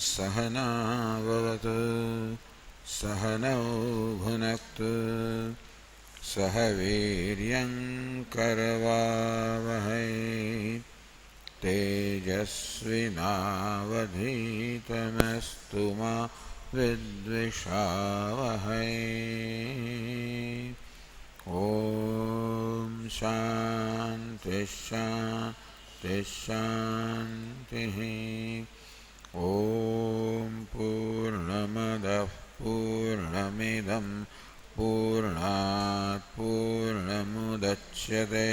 सहनाववतु सहनौ भुनक्तु सह वीर्यं करवावहै तेजस्विनावधीतमस्तु मा विद्विषावहै। ॐ शान्ति शान्ति शान्तिः। ॐ पूर्णमदः पूर्णमिदं पूर्णात् पूर्णमुदच्यते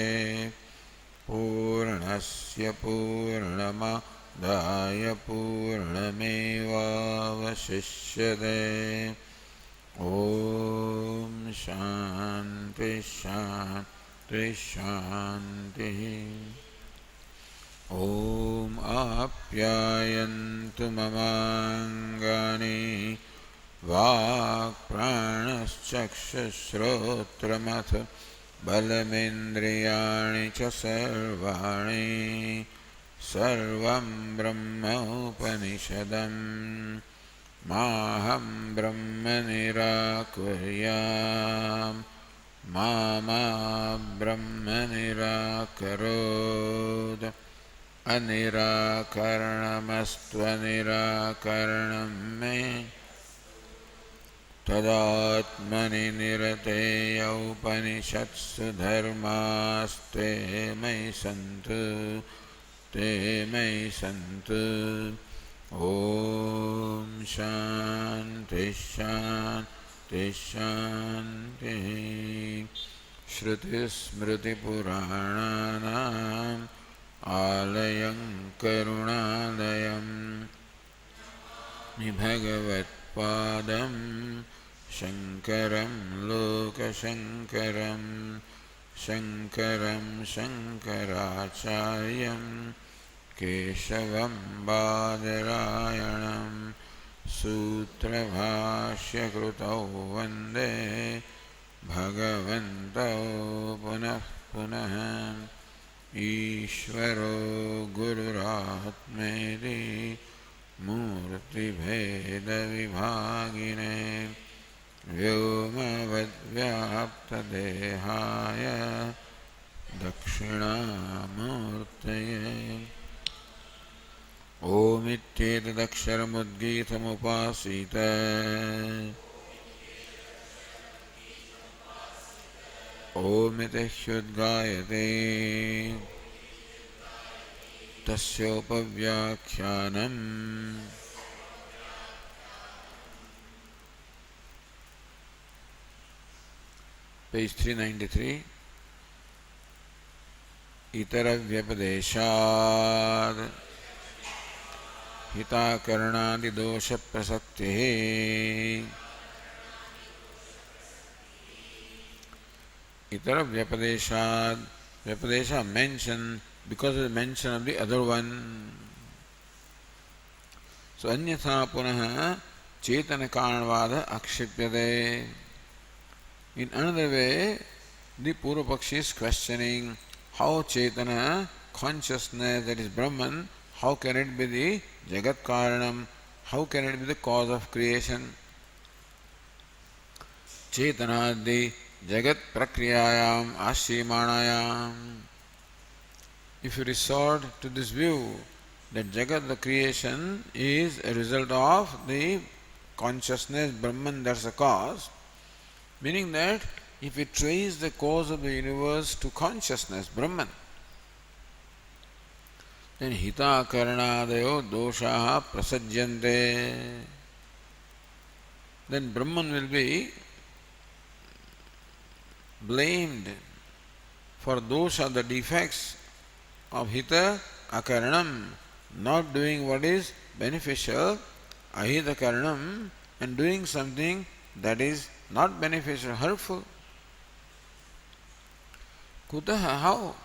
पूर्णस्य पूर्णमादाय पूर्णमेवावशिष्यते। ॐ शान्ति शान्ति शान्तिः। ॐ आप्यायन्तु ममाङ्गानि वाक्प्राणश्चक्षुश्रोत्रमथ बलमिन्द्रियाणि च सर्वाणि सर्वं ब्रह्मोपनिषदम् माहं ब्रह्म निराकुर्याम् मा ब्रह्म निराकरोत्। अनिराकरणमस्त्वनिराकरणं मे तदात्मनि निरतेय उपनिषत्सु धर्मास्ते मयि सन्तु ते मयि सन्तु। ॐ शान्ति शान्ति शान्तिः। श्रुतिस्मृतिपुराणानाम् आलयं करुणालयं भगवत्पादं शङ्करं लोकशङ्करं शङ्करं शङ्कराचार्यं केशवं बादरायणं सूत्रभाष्यकृतौ वन्दे भगवन्तौ पुनः पुनः। ईश्वरो गुरुरात्मेति मूर्तिभेदविभागिने व्योमवद्व्याप्तदेहाय दक्षिणामूर्तये। ओमित्येतदक्षरमुद्गीतमुपासीत ओमिति ह्युद्गायते तस्योपव्याख्यानम् page 393 इतरव्यपदेशात् हिताकरणादिदोषप्रसक्तिः। Itara Vyapadesha, Vyapadesha mentioned because of the mention of the other one. So Anyatha Punaha Chetana Karanvada Akshipyade. In another way, the Purvapakshi is questioning how Chetana, consciousness, that is Brahman, how can it be the Jagat Karanam, how can it be the cause of creation? Chetana the Jagat Prakriyayam Ashrimanayam. If you resort to this view that Jagat, the creation, is a result of the consciousness, Brahman, that's a cause, meaning that if we trace the cause of the universe to consciousness, Brahman, then Hita Karanadayo Doshaha Prasajyante, then Brahman will be blamed for those are the defects of Hita Akaranam, not doing what is beneficial, Ahita Karanam, and doing something that is not beneficial, hurtful. Kutaha, how?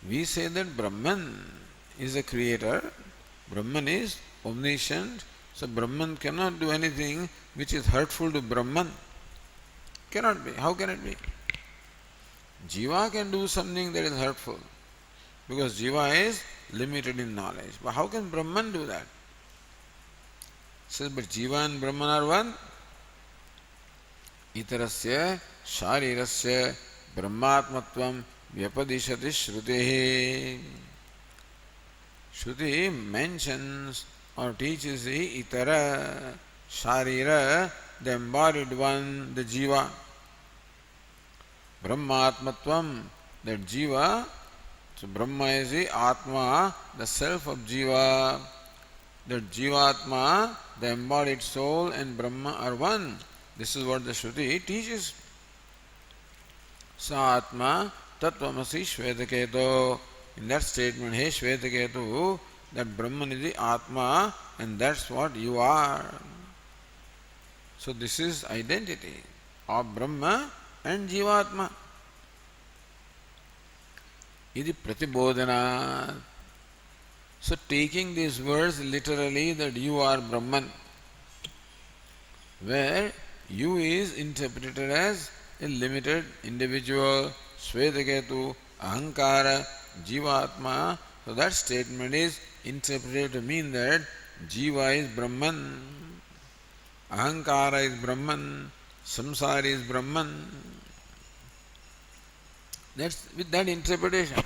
We say that Brahman is a creator, Brahman is omniscient, so Brahman cannot do anything which is hurtful to Brahman. Cannot be. How can it be? Jiva can do something that is hurtful because Jiva is limited in knowledge. But how can Brahman do that? Says, but Jiva and Brahman are one. Itarasya sharirasya brahmatmatvam vyapadishati shrutehi. Shruti mentions or teaches the itara, sharira, the embodied one, the jiva. Brahmatmatvam, that jiva, so Brahma is the Atma, the self of jiva. That jivatma, the embodied soul, and Brahma are one. This is what the Shruti teaches. Sa Atma Tattvamasi Shvetaketu. In that statement, hey Shvetaketu, that Brahman is the Atma and that's what you are. So this is identity of Brahma and Jivatma. Idi pratibodhana. So taking these words literally that you are Brahman, where you is interpreted as a limited individual, Svetaketu, Ahankara, Jivatma. So that statement is interpreted to mean that Jiva is Brahman, Ahankara is Brahman, Samsara is Brahman. That's with that interpretation.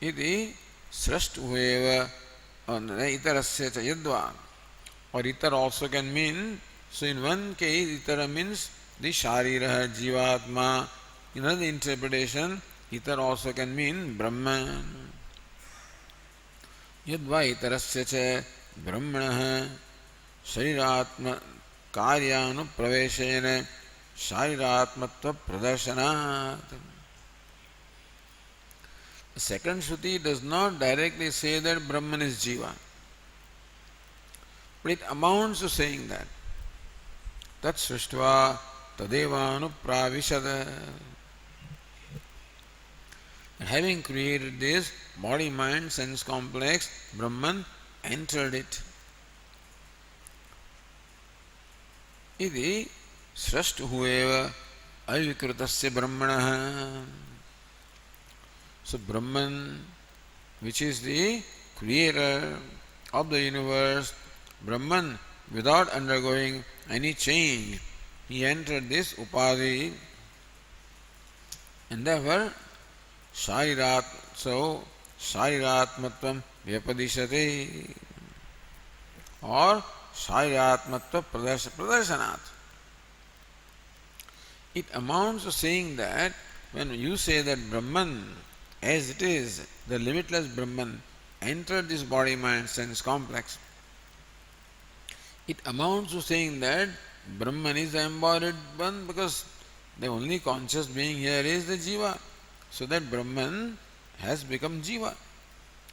Iti srashtueva itarasya cha yadva. Or itar also can mean, so in one case itara means the sharira, jivatma. In another interpretation, itar also can mean Brahman. Yadva itarasya cha brahmanah shariratma karyanu praveshena shariratmatva pradarsanat. The second Shruti does not directly say that Brahman is Jiva, but it amounts to saying that. Tat srishtva tadeva anupravishada. Having created this body, mind, sense complex, Brahman entered it. Idi srashtuhueva avikrutasya brahmanah. So Brahman, which is the creator of the universe, Brahman, without undergoing any change, he entered this upadhi, and therefore shariratmatvam vyapadishati, or shariratmatva pradarsanat. It amounts to saying that when you say that Brahman, as it is, the limitless Brahman, entered this body, mind, sense complex, it amounts to saying that Brahman is the embodied one because the only conscious being here is the Jiva. So that Brahman has become Jiva.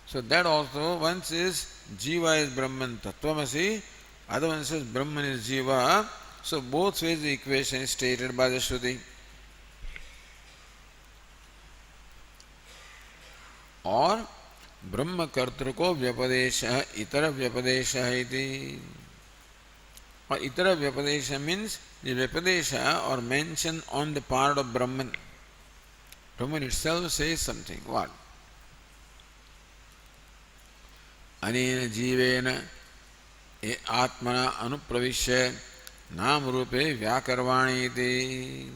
So that also, one says Jiva is Brahman Tattvamasi, other one says Brahman is Jiva. So both ways the equation is stated by the Shruti. और ब्रह्म कर्तृ को व्यपदेश इतर व्यपदेश इति. और इतर व्यपदेश means the व्यपदेश or mention on the part of Brahman. Brahman itself says something. What? अनेन जीवेन आत्मना अनुप्रविश्य नाम रूपे व्याकरवाणी इति.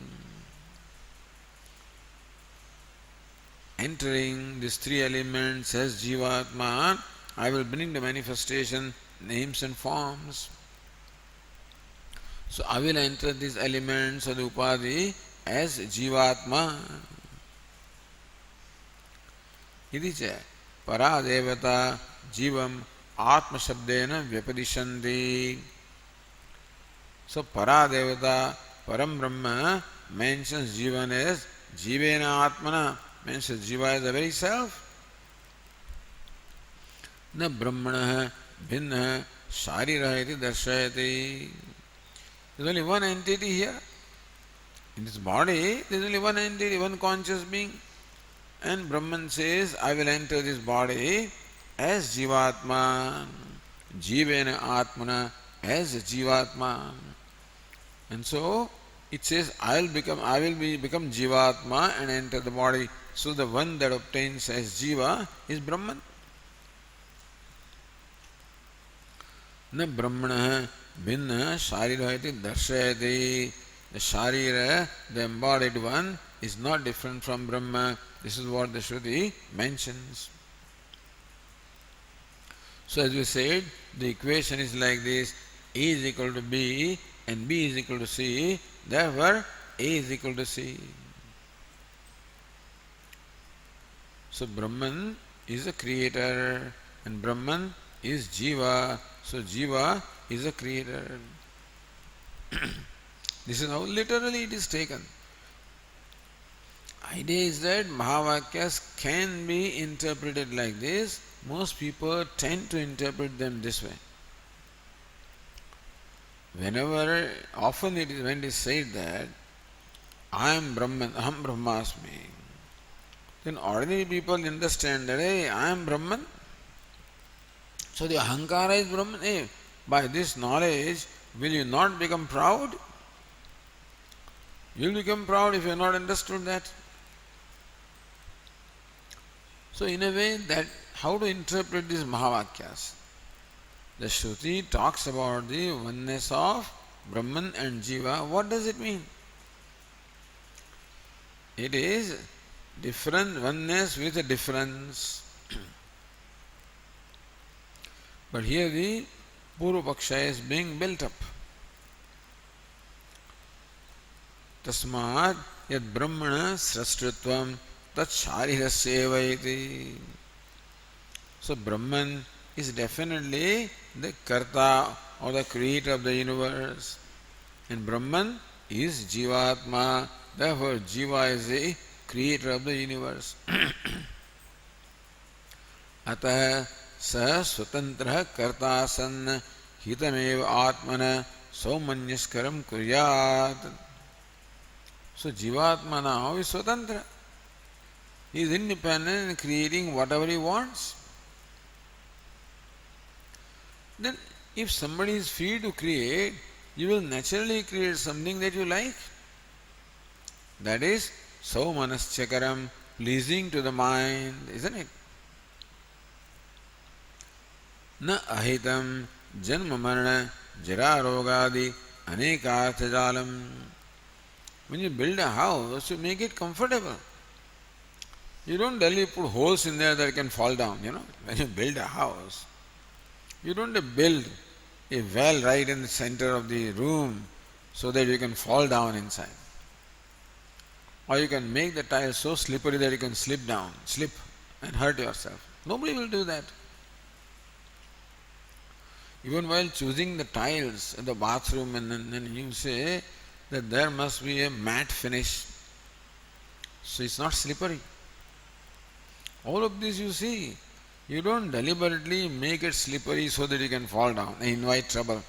Entering these three elements as Jivatma, I will bring the manifestation, names and forms. So I will enter these elements of the Upadhi as Jivatma. Iti cha paradevata jivam atma shabdena vyapadishanti. So paradevata, param brahma mentions Jivan as Jivena Atmana, means Jiva is the very self. Na brahmanah bhinna sharira iti darshayati. There is only one entity here. In this body, there is only one entity, one conscious being. And Brahman says, I will enter this body as Jivatma, Jivena Atmana, as Jivatma. And so, it says, I will become Jivatma and enter the body. So the one that obtains as Jiva is Brahman. न ब्रह्मणः भिन्न शारीरः इति दर्शयति. The Sharira, the embodied one, is not different from Brahma. This is what the Shruti mentions. So as we said, the equation is like this: A is equal to B and B is equal to C. Therefore, A is equal to C. So Brahman is a creator and Brahman is Jiva. So Jiva is a creator. This is how literally it is taken. Idea is that Mahavakyas can be interpreted like this. Most people tend to interpret them this way. Often it is when it is said that I am Brahman, Aham Brahmasmi, then ordinary people understand that, hey, I am Brahman. So the Ahankara is Brahman. Hey, by this knowledge, will you not become proud? You will become proud if you have not understood that. So in a way, that how to interpret these Mahavakyas? The Shruti talks about the oneness of Brahman and Jiva. What does it mean? It is different oneness with a difference. But here the Purva Paksha is being built up. Tasmat yad brahmana srastritvam tat sharirasya iti. So Brahman is definitely the Karta or the creator of the universe. And Brahman is Jivatma. Therefore Jiva is the creator of the universe. Atah sa swatantra karta san hitameva atmana saumanyaskaram kuryat. So Jivatma now is swatantra. He is independent in creating whatever he wants. Then if somebody is free to create, you will naturally create something that you like. That is saumanascharam, pleasing to the mind, isn't it? Na ahitam janma marana jara rogadi anekartha jalam. When you build a house, you make it comfortable. You don't really put holes in there that it can fall down, When you build a house, you don't build a well right in the center of the room so that you can fall down inside. Or you can make the tiles so slippery that you can slip and hurt yourself. Nobody will do that. Even while choosing the tiles in the bathroom, and then you say that there must be a matte finish, so it's not slippery. All of this you see. You don't deliberately make it slippery so that you can fall down and invite trouble.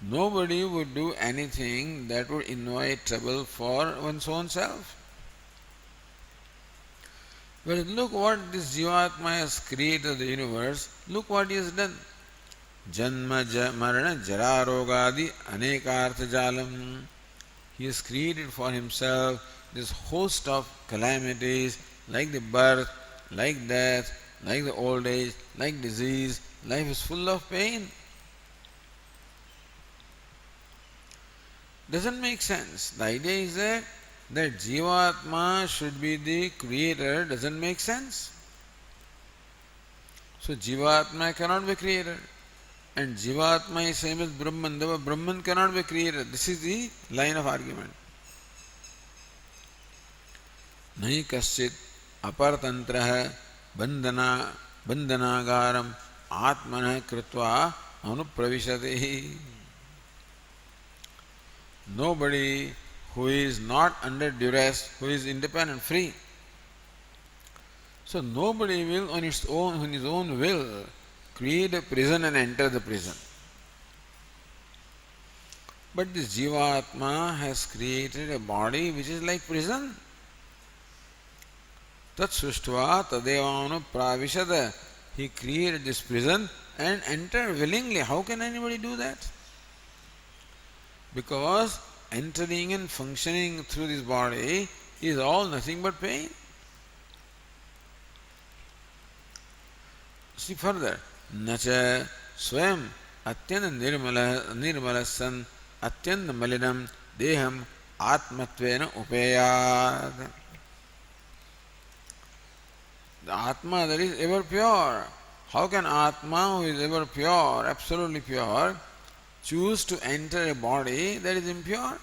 Nobody would do anything that would invite trouble for one's own self. But look what this Jivatma has created the universe. Look what he has done. Janma marana jara rogadi anekartha jalam. He has created for himself this host of calamities like the birth, like death, like the old age, like disease. Life is full of pain. Doesn't make sense. The idea is that Jivatma should be the creator doesn't make sense. So Jivatma cannot be creator. And Jivatma is same as Brahman. Therefore Brahman cannot be creator. This is the line of argument. Nahi kaschit apartantraha bandhanagaram atmanah kritva anupravishati. Nobody who is not under duress, who is independent, free. So nobody will on his own will create a prison and enter the prison. But this Jivatma has created a body which is like prison. Tat srishtva tadevanu pravishada. He created this prison and entered willingly. How can anybody do that? Because entering and functioning through this body is all nothing but pain. See further. Nacha स्वयं अत्यंत निर्मल सन अत्यंत मलिनम देहम आत्मत्वेन उपेयात. The Atma that is ever pure. How can Atma, who is ever pure, absolutely pure, choose to enter a body that is impure?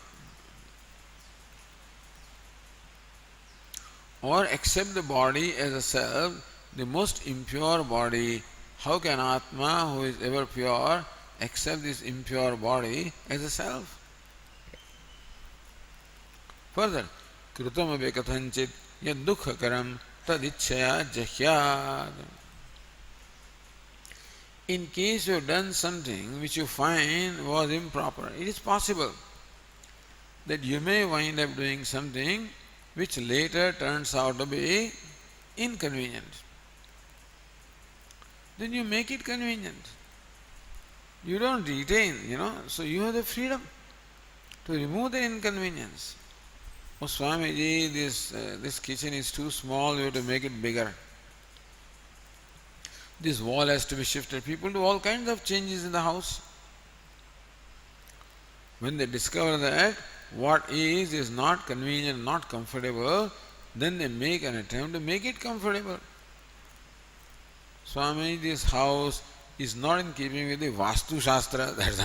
Or accept the body as a self, the most impure body? How can Atma, who is ever pure, accept this impure body as a self? Further, Krutamabe kathanchit yad dukkha tadichaya jahyad. In case you have done something which you find was improper, it is possible that you may wind up doing something which later turns out to be inconvenient. Then you make it convenient. You don't retain, so you have the freedom to remove the inconvenience. Oh Swamiji, this kitchen is too small, you have to make it bigger. This wall has to be shifted. People do all kinds of changes in the house. When they discover that what is not convenient, not comfortable, then they make an attempt to make it comfortable. Swami, this house is not in keeping with the Vastu Shastra. That's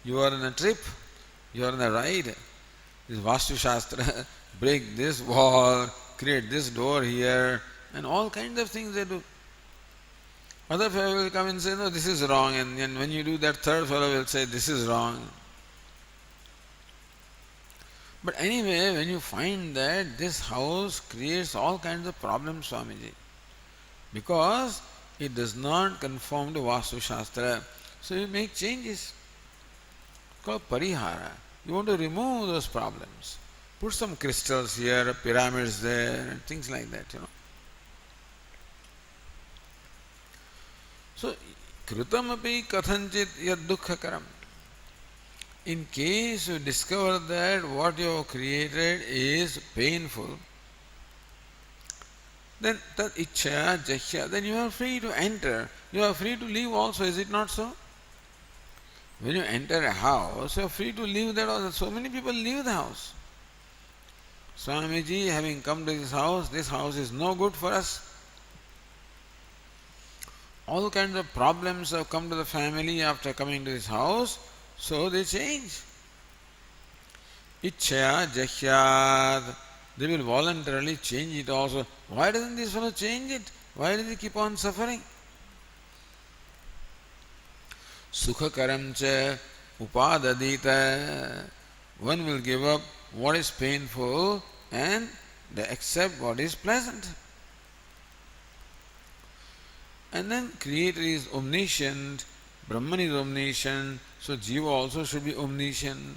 You are on a trip, you are on a ride. This Vastu Shastra, break this wall, create this door here, and all kinds of things they do. Other fellow will come and say, no, this is wrong, and when you do that, third fellow will say, this is wrong. But anyway, when you find that this house creates all kinds of problems, Swamiji, because it does not conform to Vastu Shastra, so you make changes. It's called parihara. You want to remove those problems. Put some crystals here, pyramids there, and things like that, So, krutamapi kathanchit yad dukkha. In case you discover that what you have created is painful, then tat ichchaya jahya, then you are free to enter. You are free to leave also, is it not so? When you enter a house, you are free to leave that house. So many people leave the house. Swamiji, having come to this house is no good for us. All kinds of problems have come to the family after coming to this house, so they change. Ichchaya jahyad. They will voluntarily change it also. Why doesn't this fellow change it? Why does he keep on suffering? Sukhakaram cha upadadita. One will give up what is painful and they accept what is pleasant. And then Creator is omniscient, Brahman is omniscient, so Jiva also should be omniscient.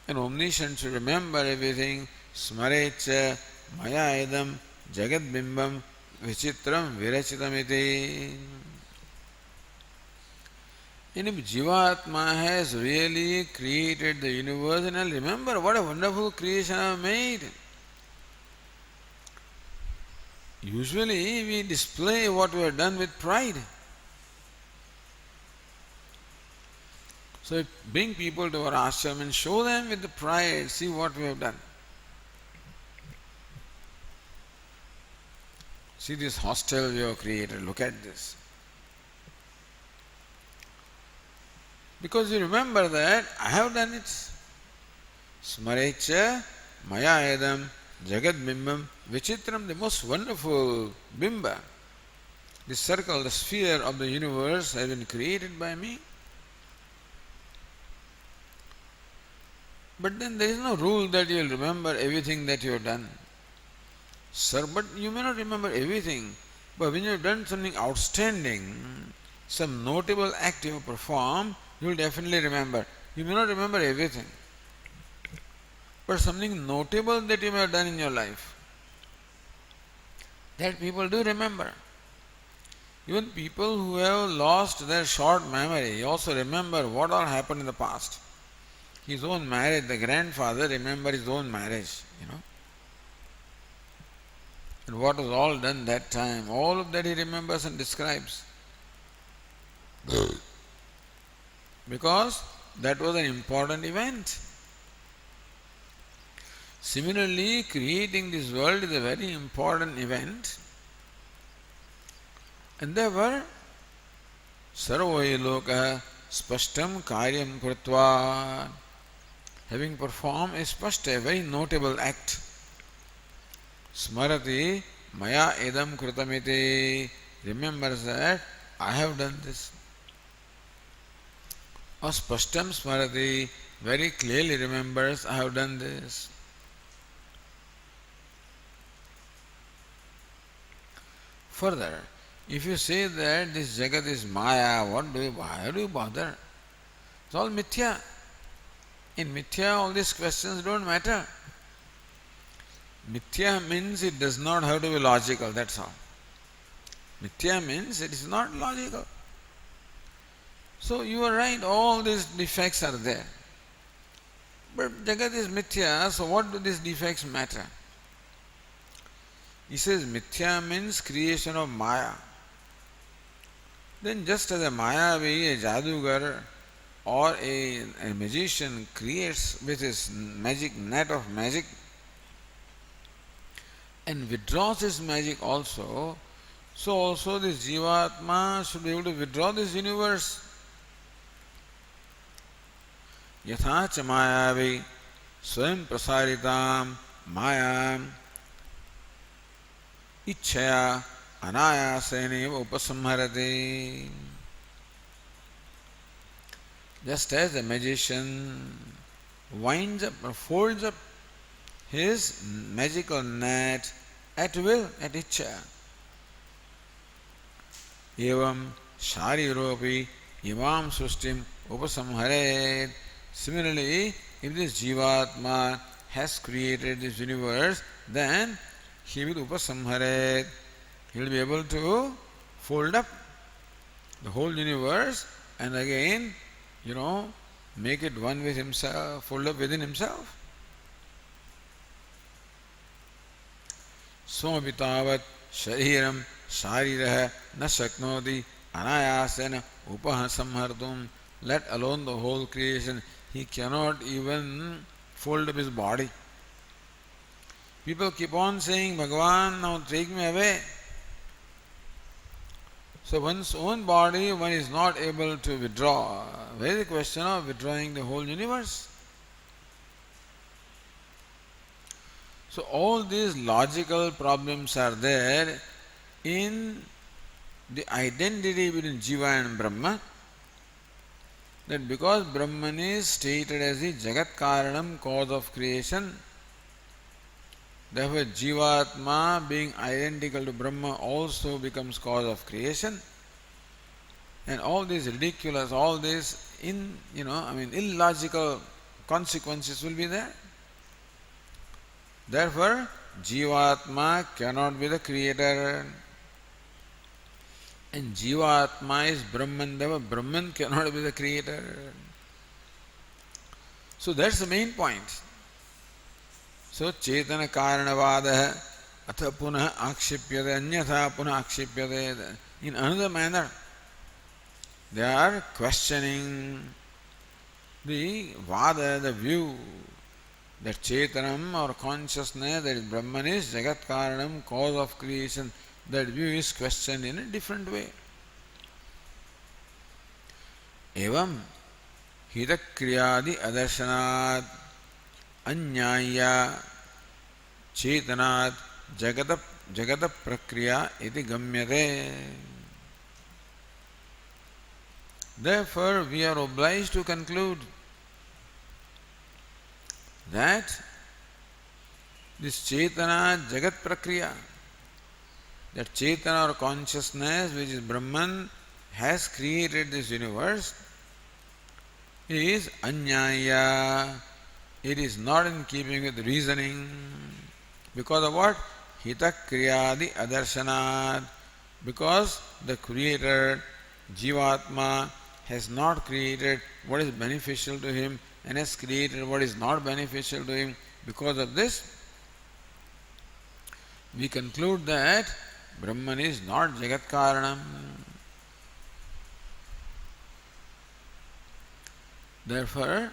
And omniscient should remember everything. Smarecha maya idam jagat bimbam vichitram virachitamiti. And if Jivatma has really created the universe, and I'll remember what a wonderful creation I have made. Usually we display what we have done with pride. So bring people to our ashram and show them with the pride, see what we have done. See this hostel we have created, look at this. Because you remember that I have done it. Smarecha maya edam jagat bimbam vichitram, the most wonderful bimba. This circle, the sphere of the universe has been created by me. But then there is no rule that you will remember everything that you have done. Sir, but you may not remember everything. But when you have done something outstanding, some notable act you have performed, you will definitely remember. You may not remember everything. But something notable that you may have done in your life, that people do remember. Even people who have lost their short memory also remember what all happened in the past. His own marriage, the grandfather remembered his own marriage, And what was all done that time, all of that he remembers and describes. because that was an important event. Similarly, creating this world is a very important event, and therefore sarvo hi lokah spashtam karyam krutva, having performed a spashta, a very notable act, smarati maya edam krutamiti, remembers that I have done this. Or spashtam smarati, very clearly remembers I have done this. Further, if you say that this Jagat is Maya, why do you bother? It's all mithya. In mithya, all these questions don't matter. Mithya means it does not have to be logical, that's all. Mithya means it is not logical. So you are right, all these defects are there. But Jagat is mithya, so what do these defects matter? He says mithya means creation of Maya. Then just as a Mayavi, a Jadugar or a magician creates with his magic net of magic and withdraws his magic also, so also this Jivatma should be able to withdraw this universe. Yatha cha Mayavi swayam prasaritam mayam इच्छया अनायासेनैव उपसंहरति. Just as the magician winds up or folds up his magical net at will, at ichcha. Evam shariropi imam sustim upasamharet. Similarly, if this Jivatma has created this universe, then he will upasamharet. He will be able to fold up the whole universe and again, make it one with himself, fold up within himself. Somapitavat shariram sharirah na shaknoti anayasena upasamhartum. Let alone the whole creation, he cannot even fold up his body. People keep on saying, Bhagavan, now take me away. So one's own body, one is not able to withdraw. Where is the question of withdrawing the whole universe? So all these logical problems are there in the identity between Jiva and Brahma. That because Brahman is stated as the Jagat Karanam, cause of creation, therefore, Jivatma being identical to Brahma also becomes cause of creation. And all these ridiculous, all these illogical consequences will be there. Therefore, Jivatma cannot be the creator. And Jivatma is Brahman, therefore Brahman cannot be the creator. So that's the main point. So Chetana Karanavadaha atha punah akshipyate anyatha punah akshipyate. In another manner, they are questioning the Vada, the view that Chetanam or consciousness, that is Brahman is Jagat Karanam, cause of creation. That view is questioned in a different way. Evam hitakriyadi adarsanat anyaya chetanat jagata prakriya iti gamyate. Therefore, we are obliged to conclude that this chetana jagat prakriya, that chetana or consciousness which is Brahman has created this universe, is anyaya. It is not in keeping with reasoning. Because of what? Hita kriyadi adarsanat. Because the creator, Jivatma, has not created what is beneficial to him and has created what is not beneficial to him. Because of this, we conclude that Brahman is not Jagat Karanam. Therefore,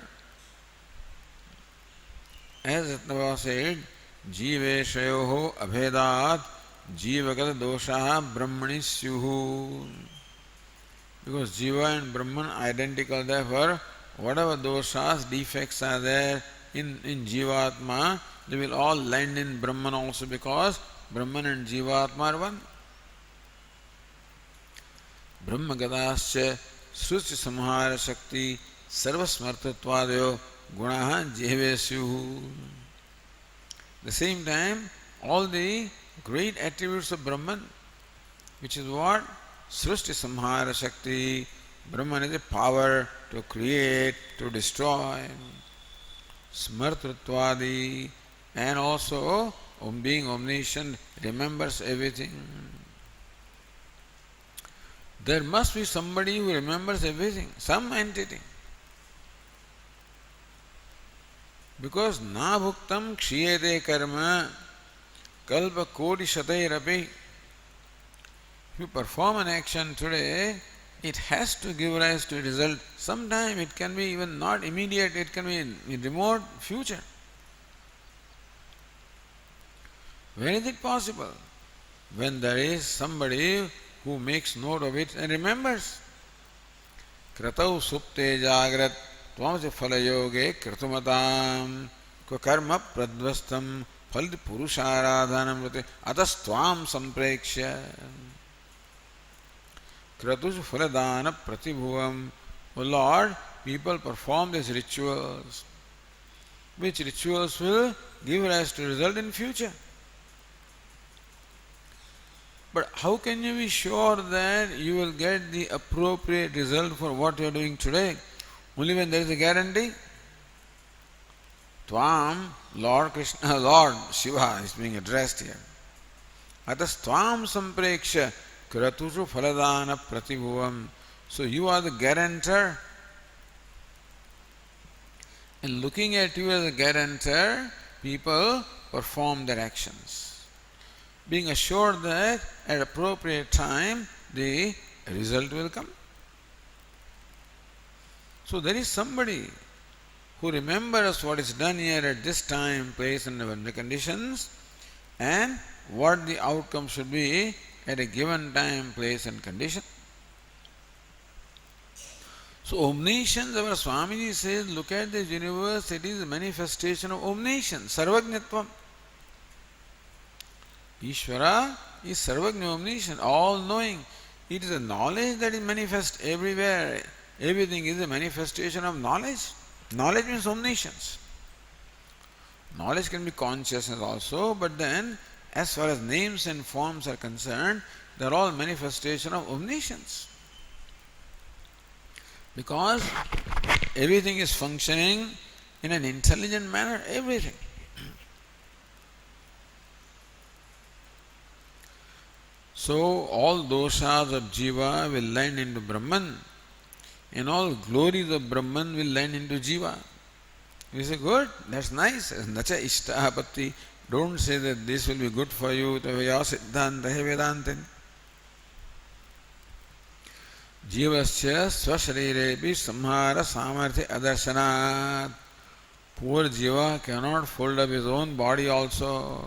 as Ratnava said, Jiveshayoho abhedat jivagata doshaha brahmani syuhu. Because Jiva and Brahman are identical, therefore, whatever doshas, defects are there in Jivatma, they will all land in Brahman also, because Brahman and Jivatma are one. Brahmagatascha sruti samhara shakti sarvasmartattvadayo gunaha jivesyuhu. At the same time, all the great attributes of Brahman, which is what? Srushti samhara shakti. Brahman is the power to create, to destroy. Smartatvadi, and also being omniscient, remembers everything. There must be somebody who remembers everything, some entity. Because na bhuktam kshiyate karma kalpa koti shatairapi. If you perform an action today, it has to give rise to a result. Sometime it can be even not immediate, it can be in remote future. When is it possible? When there is somebody who makes note of it and remembers. Kratau supte jagrat tvamse phalayoge kratumatam karma pradvastam phaldi purusharadhanam vrate atas tvam samprekshya kratush phaladana pratibhuvam. O Lord, people perform these rituals, which rituals will give rise to result in future. But how can you be sure that you will get the appropriate result for what you are doing today? Only when there is a guarantee. Tvam, Lord Krishna, Lord Shiva is being addressed here. Atas tvam sampreksha kratushu phaladana pratibhuvam. So you are the guarantor. And looking at you as a guarantor, people perform their actions, being assured that at appropriate time the result will come. So there is somebody who remembers what is done here at this time, place and under conditions, and what the outcome should be at a given time, place and condition. So omniscience, our Swamiji says, look at this universe, it is a manifestation of omniscience, sarvajnatvam. Ishvara is sarvajna, omniscient, all-knowing. It is a knowledge that is manifest everywhere. Everything is a manifestation of knowledge. Knowledge means omniscience. Knowledge can be consciousness also, but then as far as names and forms are concerned, they are all manifestation of omniscience. Because everything is functioning in an intelligent manner, everything. So all doshas of Jiva will land into Brahman, and all glories of Brahman will land into Jiva. You say, good, that's nice. Nacha ishtahapatti. Don't say that this will be good for you. Tavaya siddhanta vedantin. Jivasya swasharirepi samhara samarthya adarsanat. Poor Jiva cannot fold up his own body also.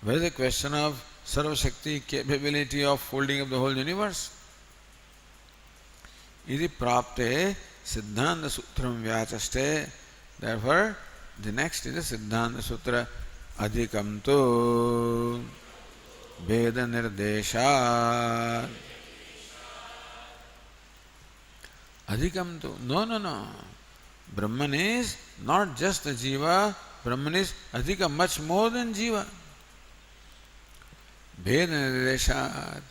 Where is the question of Sarva Shakti, capability of folding up the whole universe? Iti prapte Siddhanta Sutram Vyachaste. Therefore, the next is the Siddhanta Sutra. Adhikam tu Veda Nirdesha. Adhikam tu. No. Brahman is not just the Jiva. Brahman is Adhikam, much more than Jiva. Veda Nirdeshat.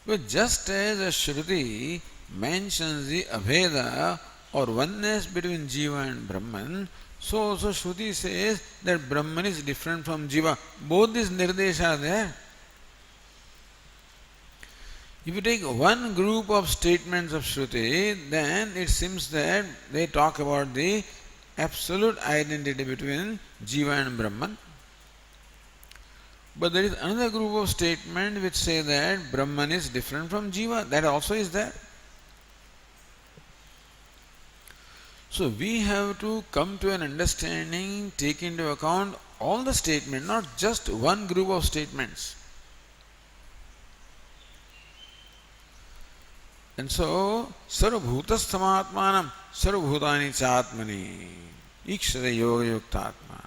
But just as a Shruti mentions the Abheda or oneness between Jiva and Brahman, so also Shruti says that Brahman is different from Jiva. Both these Nirdesha are there. If you take one group of statements of Shruti, then it seems that they talk about the absolute identity between Jiva and Brahman. But there is another group of statements which say that Brahman is different from Jiva. That also is there. So we have to come to an understanding, take into account all the statements, not just one group of statements. And so, sarvabhutasthamatmanam sarvabhutani chatmani ikshara yoga yuktatma.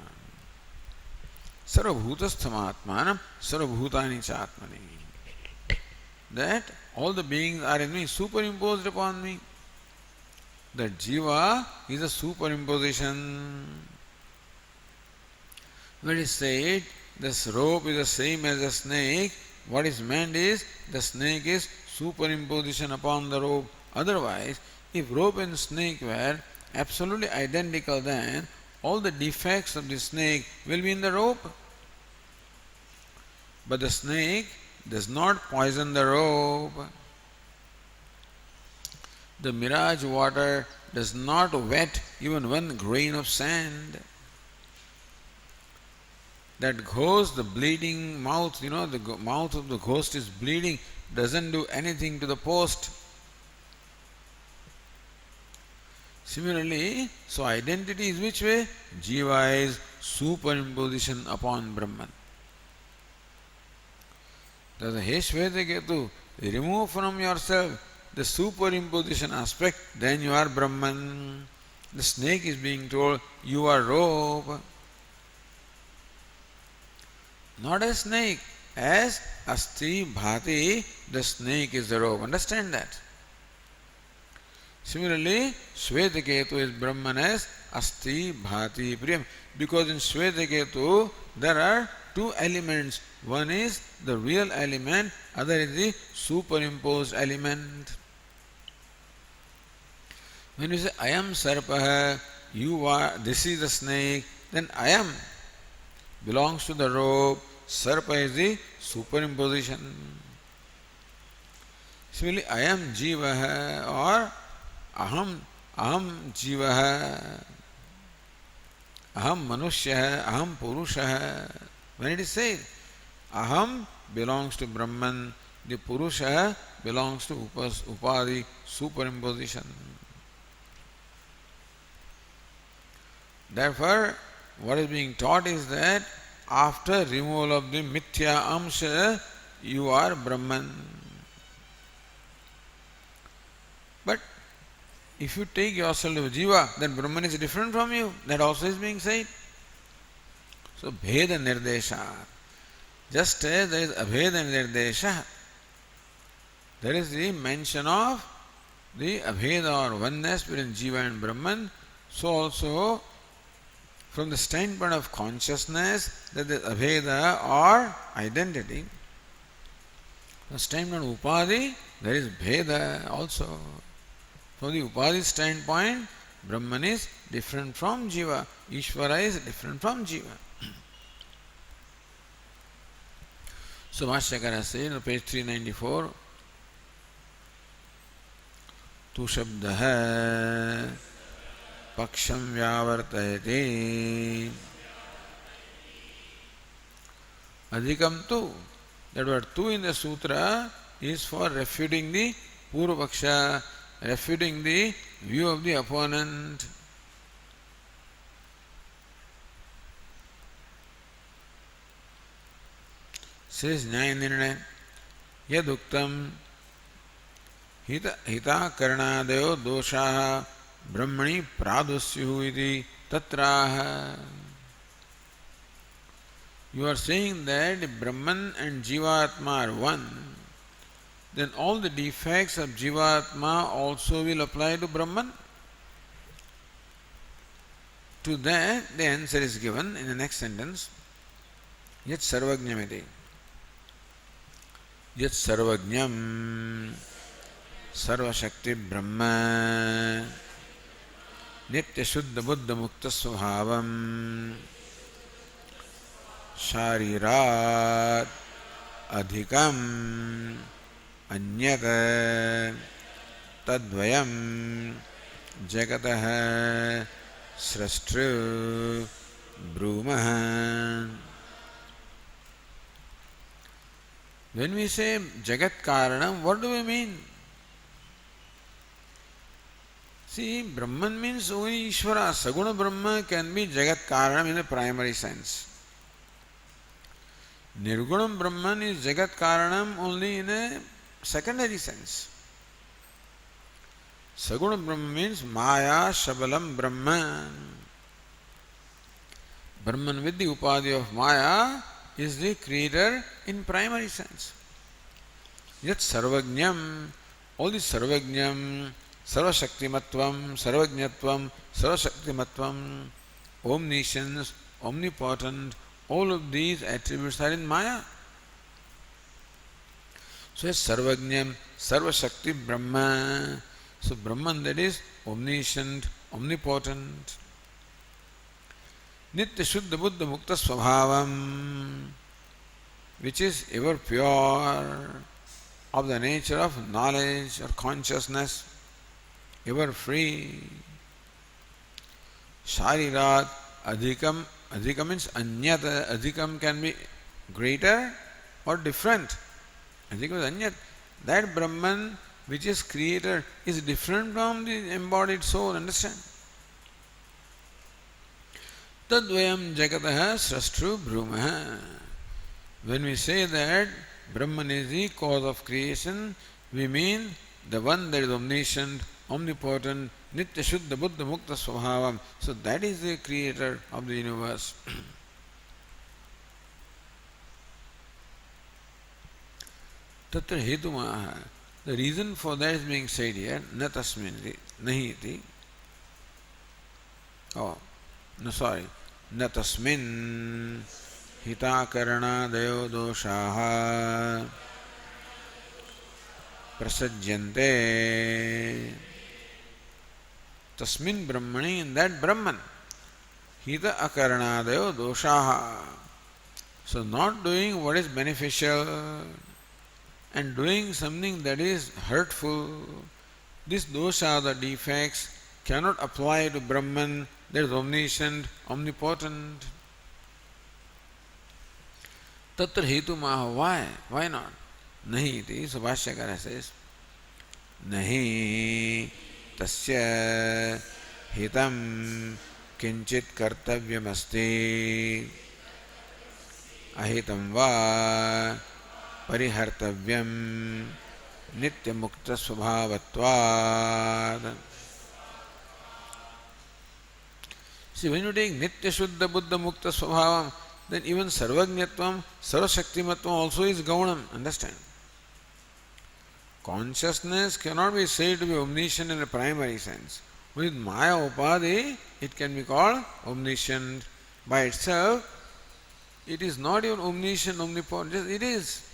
Sarvabhutasthamatmanam sarvabhutani chatmani. That all the beings are in me, superimposed upon me. That jiva is a superimposition. When it is said this rope is the same as a snake, what is meant is the snake is superimposition upon the rope. Otherwise, if rope and snake were absolutely identical, then all the defects of the snake will be in the rope. But the snake does not poison the rope. The mirage water does not wet even one grain of sand. That ghost, the bleeding mouth, the mouth of the ghost is bleeding, doesn't do anything to the post. Similarly, so identity is which way? Jiva is superimposition upon Brahman. Thus, hey Shvetaketu, remove from yourself the superimposition aspect, then you are Brahman. The snake is being told, you are rope. Not a snake, as Asti Bhati, the snake is the rope. Understand that? Similarly, Shvetaketu is Brahman as Asti Bhati Priyam. Because in Shvetaketu there are two elements. One is the real element, other is the superimposed element. When you say, I am Sarpaha, you are, this is the snake, then I am belongs to the rope, Sarpa is the superimposition. Similarly, I am Jivaha or Aham Jivaha, Aham Manushyaha, Aham Purushaha. When it is said, Aham belongs to Brahman, the Purusha belongs to Upadi, superimposition. Therefore, what is being taught is that after removal of the Mithya Amsha, you are Brahman. But if you take yourself to Jiva, then Brahman is different from you. That also is being said. So, Bheda Nirdesha. Just as there is Abheda Nirdesha, there is the mention of the Abheda or oneness between Jiva and Brahman. So also, from the standpoint of consciousness, that is Abheda or identity. From the standpoint of Upadi, there is Bheda also. From the Upadi standpoint, Brahman is different from Jiva. Ishvara is different from Jiva. So Bhashyakara says on page 394, Tu shabdaha paksham vyavartayate adhikam tu. That word tu in the sutra is for refuting the Purvapaksha, refuting the view of the opponent. Says Nyaya Nirnaya Yaduktam Hita Karnadayo Doshaha Brahmani Pradusyuhu iti Tatraha. You are saying that Brahman and Jivatma are one, then all the defects of Jivatma also will apply to Brahman. To that, the answer is given in the next sentence. Yat sarvajñamiti. Yat sarvajñam sarvashakti brahma nitya shuddha buddha mukta svabhavam sharirat adhikam anyata tadvayam jagatah srashtru brumah. When we say Jagat Karanam, what do we mean? See, Brahman means only Ishvara. Saguna Brahma can be Jagat Karanam in a primary sense. Nirgunam Brahman is Jagat Karanam only in a secondary sense. Saguna Brahma means Maya Shabalam Brahman. Brahman with the upadhi of Maya is the creator in primary sense. Yet Sarvajñam, all the Sarvajñam, Sarvashaktimatvam, Sarvajñatvam, Sarvashaktimatvam, omniscience, omnipotent, all of these attributes are in Maya. So as Sarvajñam, Sarvashakti Brahma. So Brahman, that is omniscient, omnipotent. Nitya Shuddha Buddha Mukta Swabhavam, which is ever pure, of the nature of knowledge or consciousness, ever free. Sharirat Adhikam, Adhikam means Anyat, Adhikam can be greater or different. Adhikam is Anyat. That Brahman which is creator is different from the embodied soul, understand? Tadvayam Jagataha Srastru Brahma. When we say that Brahman is the cause of creation, we mean the one that is omniscient, omnipotent, Nitya Shuddha Buddha Mukta Swabhavam. So that is the creator of the universe. Tatra Hetumaha. The reason for that is being said here, na tasmin, nahi iti. Oh, no, sorry. Na tasmin hitakarana dayo doshaha prasajyante. Tasmin brahmani, in that Brahman, hita akaranadayo doshaha. So not doing what is beneficial and doing something that is hurtful, this dosha, the defects, cannot apply to Brahman that is omniscient, omnipotent. Tatra hetu maha. Why? Why not? Nahi iti. So Bhashyakara says, Nahi tasya hitam kinchit kartavyam asti ahitam va परिहर्तव्यम नित्य मुक्त स्वभावत्वात्. See, when you take Nitya Shuddha Buddha Mukta Swabhavam, then even Sarvajñatvam, Sarvashaktimatvam also is Gaunam. Understand? Consciousness cannot be said to be omniscient in a primary sense. With Maya Upadhi, it can be called omniscient. By itself, it is not even omniscient, omnipotent. It is.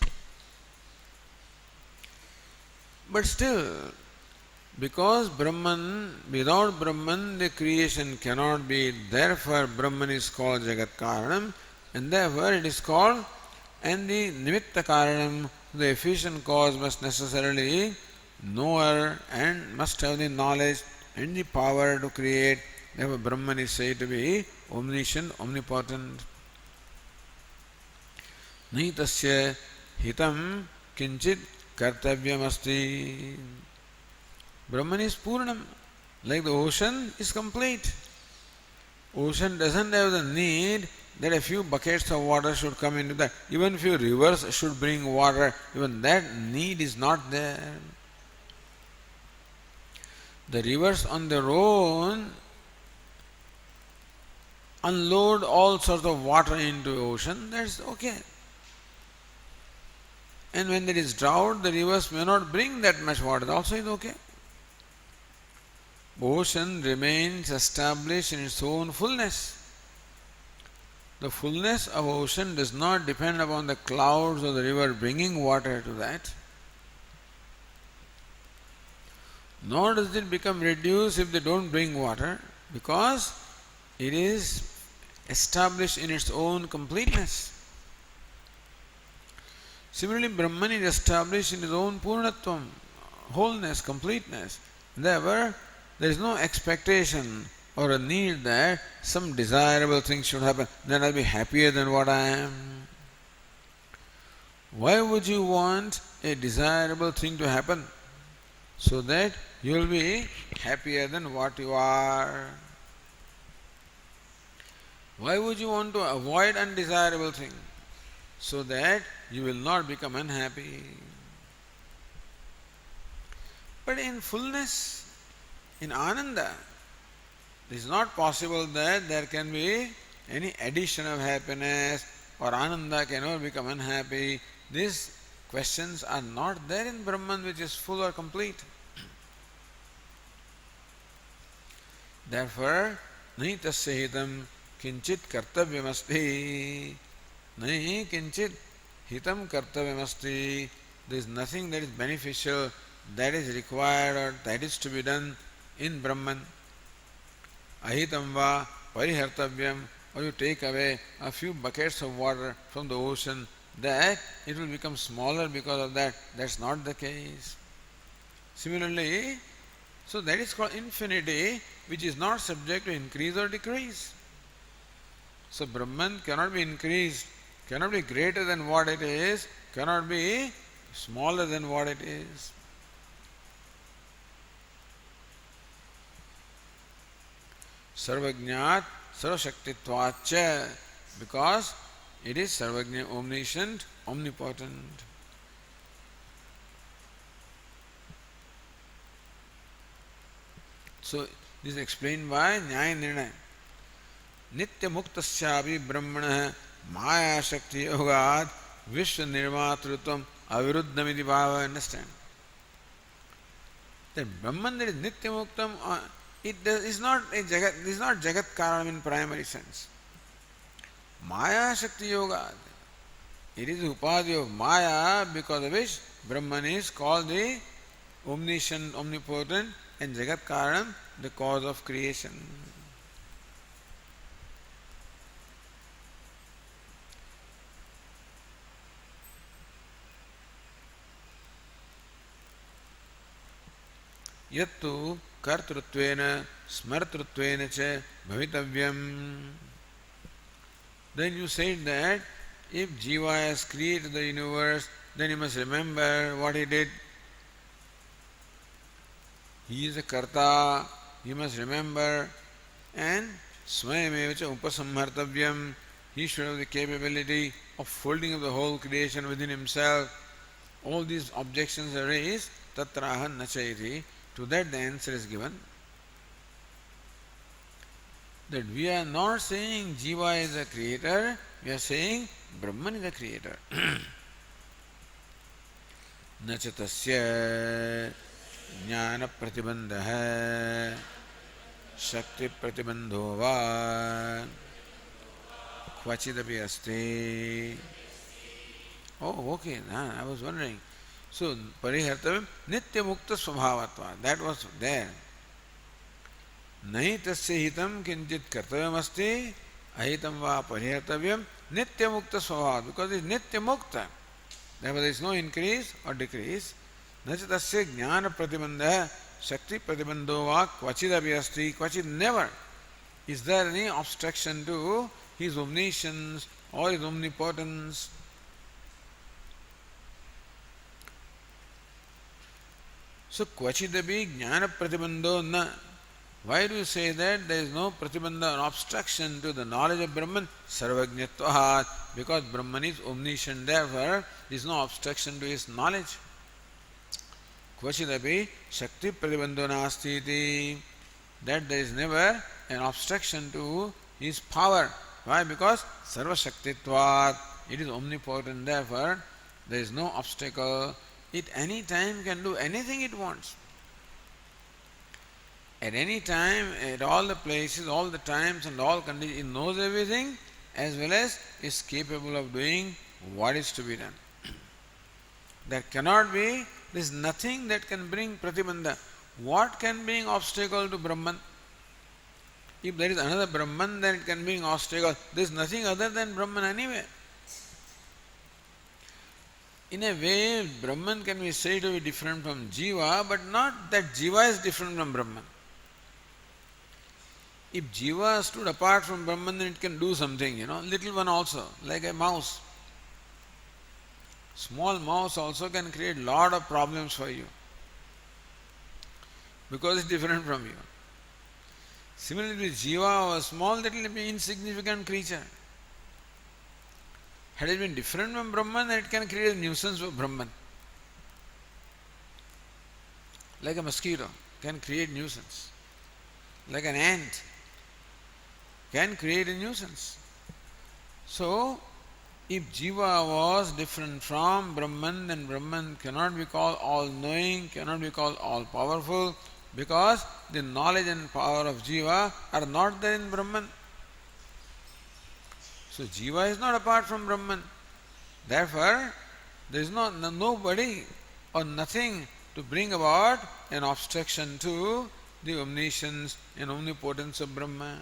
But still, because Brahman, without Brahman the creation cannot be, therefore Brahman is called Jagat Karanam, and therefore it is called, and the Nimitta Karanam, the efficient cause, must necessarily knower and must have the knowledge and the power to create. Therefore Brahman is said to be omniscient, omnipotent. Nahi tasya hitam kinchit kartavyam asti. Brahman is Purnam. Like the ocean is complete. Ocean doesn't have the need that a few buckets of water should come into that. Even few rivers should bring water. Even that need is not there. The rivers on their own unload all sorts of water into the ocean. That's okay. And when there is drought, the rivers may not bring that much water. Also is okay. Ocean remains established in its own fullness. The fullness of ocean does not depend upon the clouds or the river bringing water to that. Nor does it become reduced if they don't bring water, because it is established in its own completeness. Similarly, Brahman is established in his own Purnatvam, wholeness, completeness. Therefore, there is no expectation or a need that some desirable thing should happen, then I'll be happier than what I am. Why would you want a desirable thing to happen? So that you will be happier than what you are. Why would you want to avoid undesirable things? So that you will not become unhappy. But in fullness, in Ananda, it is not possible that there can be any addition of happiness or Ananda cannot become unhappy. These questions are not there in Brahman, which is full or complete. Therefore, nahi tasya hitam kinchit kartavyamasti. Nahi kinchit hitam kartavyamasti. There is nothing that is beneficial, that is required or that is to be done in Brahman. Ahitam va parihartavyam, or you take away a few buckets of water from the ocean, that it will become smaller because of that. That's not the case. Similarly, so that is called infinity, which is not subject to increase or decrease. So Brahman cannot be increased, cannot be greater than what it is, cannot be smaller than what it is. Sarvajnat Sarvashaktitvacha, because it is Sarvajna, omniscient, omnipotent. So this is explained by Nyaya Nirnaya. Nitya Muktasyapi Brahmana Maya Shakti Yogat Vishwa Nirmatrutvam Aviruddhamiti Bhava. Understand? That Brahman that is Nitya Muktam, is not a Jagat, is not Jagat Karanam in primary sense. Maya Shakti Yoga. It is the upadhi of Maya, because of which Brahman is called the omniscient, omnipotent, and Jagat Karanam, the cause of creation. Yattu kartrutvena smartrutvena cha bhavitavyam. Then you said that if Jiva has created the universe, then he must remember what he did. He is a karta, he must remember, and swayamevacha upasamhartavyam, he should have the capability of folding up the whole creation within himself. All these objections are raised, tatraha nachaiti. To that the answer is given. That we are not saying Jiva is a creator, we are saying Brahman is a creator. Nacha tasya jnana pratibandha shakti pratibandho va kvachidapi asti. Oh, okay, I was wondering. So, parihartavyam nitya mukta svabhavatva. That was there. Nahi tasya hitam kinchit kartavyam asti ahitam va parihartavyam nitya mukta svabhavat. Because it is nitya mukta. Therefore, there is no increase or decrease. Nacha tasya jnana pratibandha shakti pratibandho va kvachidapi asti. Kvachid, never is there any obstruction to his omniscience or his omnipotence. So, kvachidapi jnana pratibandho na. Why do you say that there is no pratibandha or obstruction to the knowledge of Brahman? Sarvajñatvahat. Because Brahman is omniscient, therefore there is no obstruction to his knowledge. Kvachidapi shakti pratibandho nasti iti. That there is never an obstruction to his power. Why? Because sarvashaktitvat. It is omnipotent, therefore there is no obstacle. It any time can do anything it wants. At any time, at all the places, all the times and all conditions, it knows everything as well as is capable of doing what is to be done. There cannot be, there is nothing that can bring pratibandha. What can bring obstacle to Brahman? If there is another Brahman, then it can bring obstacle. There is nothing other than Brahman anyway. In a way, Brahman can be said to be different from Jiva, but not that Jiva is different from Brahman. If Jiva stood apart from Brahman, then it can do something, little one also, like a mouse. Small mouse also can create lot of problems for you. because it's different from you. Similarly, if Jiva was small, that will be insignificant creature. Had it been different from Brahman, then it can create a nuisance for Brahman. Like a mosquito can create nuisance. Like an ant can create a nuisance. So, if Jiva was different from Brahman, then Brahman cannot be called all-knowing, cannot be called all-powerful, because the knowledge and power of Jiva are not there in Brahman. So Jiva is not apart from Brahman. Therefore, there is nobody or nothing to bring about an obstruction to the omniscience and omnipotence of Brahman.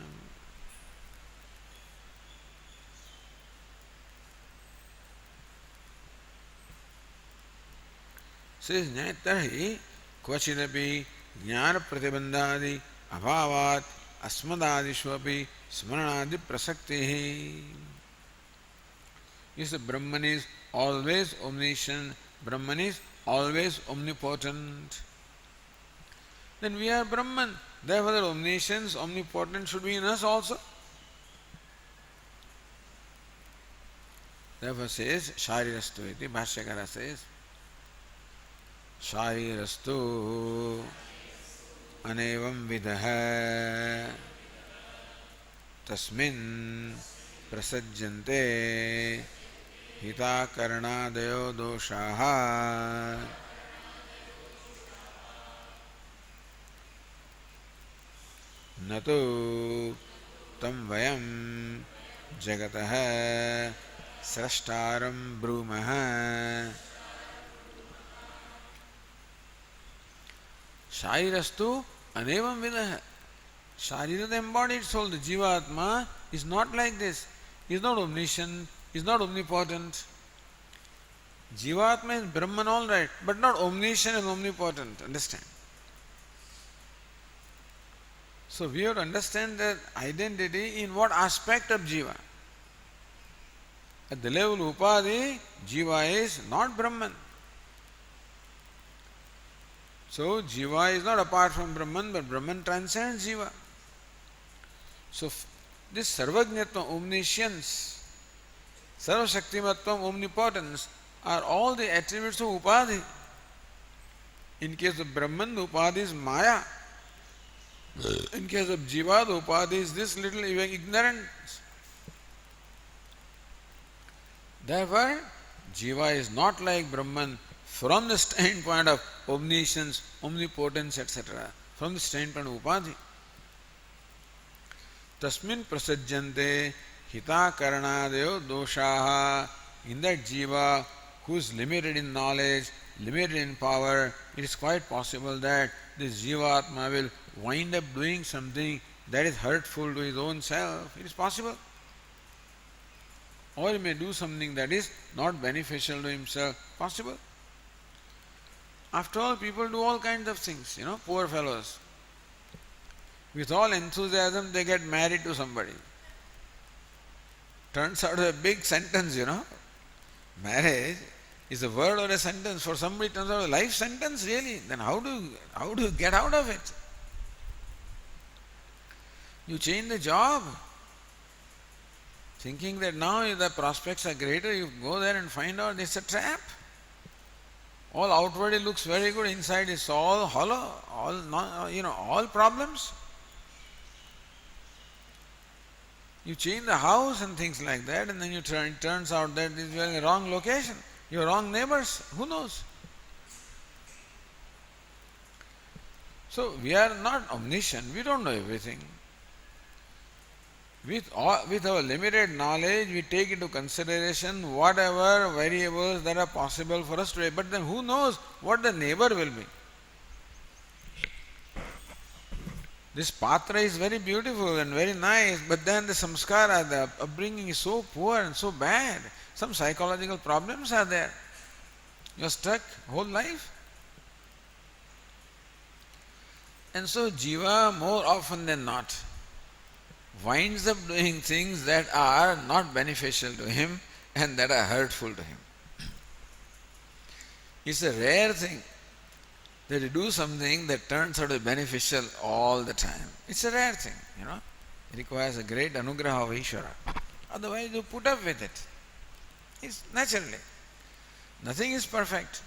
Says Nyattarhi Kvachinapi Jnana Pratibandhadi Abhavat Asmadadishwapi Smaranadi Prasaktihi. Yes, Brahman is always omniscient, Brahman is always omnipotent. Then we are Brahman, therefore the omniscience, omnipotence should be in us also. Therefore says, Sharirastu iti, Bhashyakara says, Sharirastu anevam vidaha tasmin prasajjante hita karnadayo doshaha natu tam vayam jagatah srashtaram brumaha. Sharirastu anevam vidaha. Sharira, the embodied soul, the Jivatma, is not like this. He is not omniscient, he is not omnipotent. Jivatma is Brahman, all right, but not omniscient and omnipotent. Understand? So we have to understand that identity in what aspect of Jiva. At the level of Upadhi, Jiva is not Brahman. So Jiva is not apart from Brahman, but Brahman transcends Jiva. So this Sarvajñatvam, omniscience, Sarvashaktimatvam, omnipotence, are all the attributes of Upadhi. In case of Brahman, the Upadhi is Maya. In case of Jiva, the Upadhi is this little ignorance. Therefore, Jiva is not like Brahman from the standpoint of omniscience, omnipotence, etc. From the standpoint of Upadhi. Tasmin prasajjante hita karanadeyo doshaha. In that Jiva who is limited in knowledge, limited in power, it is quite possible that this Jivatma will wind up doing something that is hurtful to his own self. It is possible. Or he may do something that is not beneficial to himself. Possible. After all, people do all kinds of things, poor fellows. With all enthusiasm, they get married to somebody. Turns out a big sentence, Marriage is a word or a sentence. For somebody, it turns out a life sentence, really. Then how do you get out of it? You change the job, thinking that now the prospects are greater. You go there and find out it's a trap. All outwardly looks very good, inside is all hollow, all problems. You change the house and things like that, and then it turns out that this is in the wrong location. Your wrong neighbors, who knows? So we are not omniscient, we don't know everything. With our limited knowledge, we take into consideration whatever variables that are possible for us to, but then who knows what the neighbor will be. This patra is very beautiful and very nice, but then the samskara, the upbringing is so poor and so bad. Some psychological problems are there. You are stuck whole life. And so Jiva, more often than not, winds up doing things that are not beneficial to him and that are hurtful to him. It's a rare thing that you do something that turns out to be beneficial all the time. It's a rare thing, It requires a great anugraha of Ishvara. Otherwise, you put up with it. It's naturally. Nothing is perfect.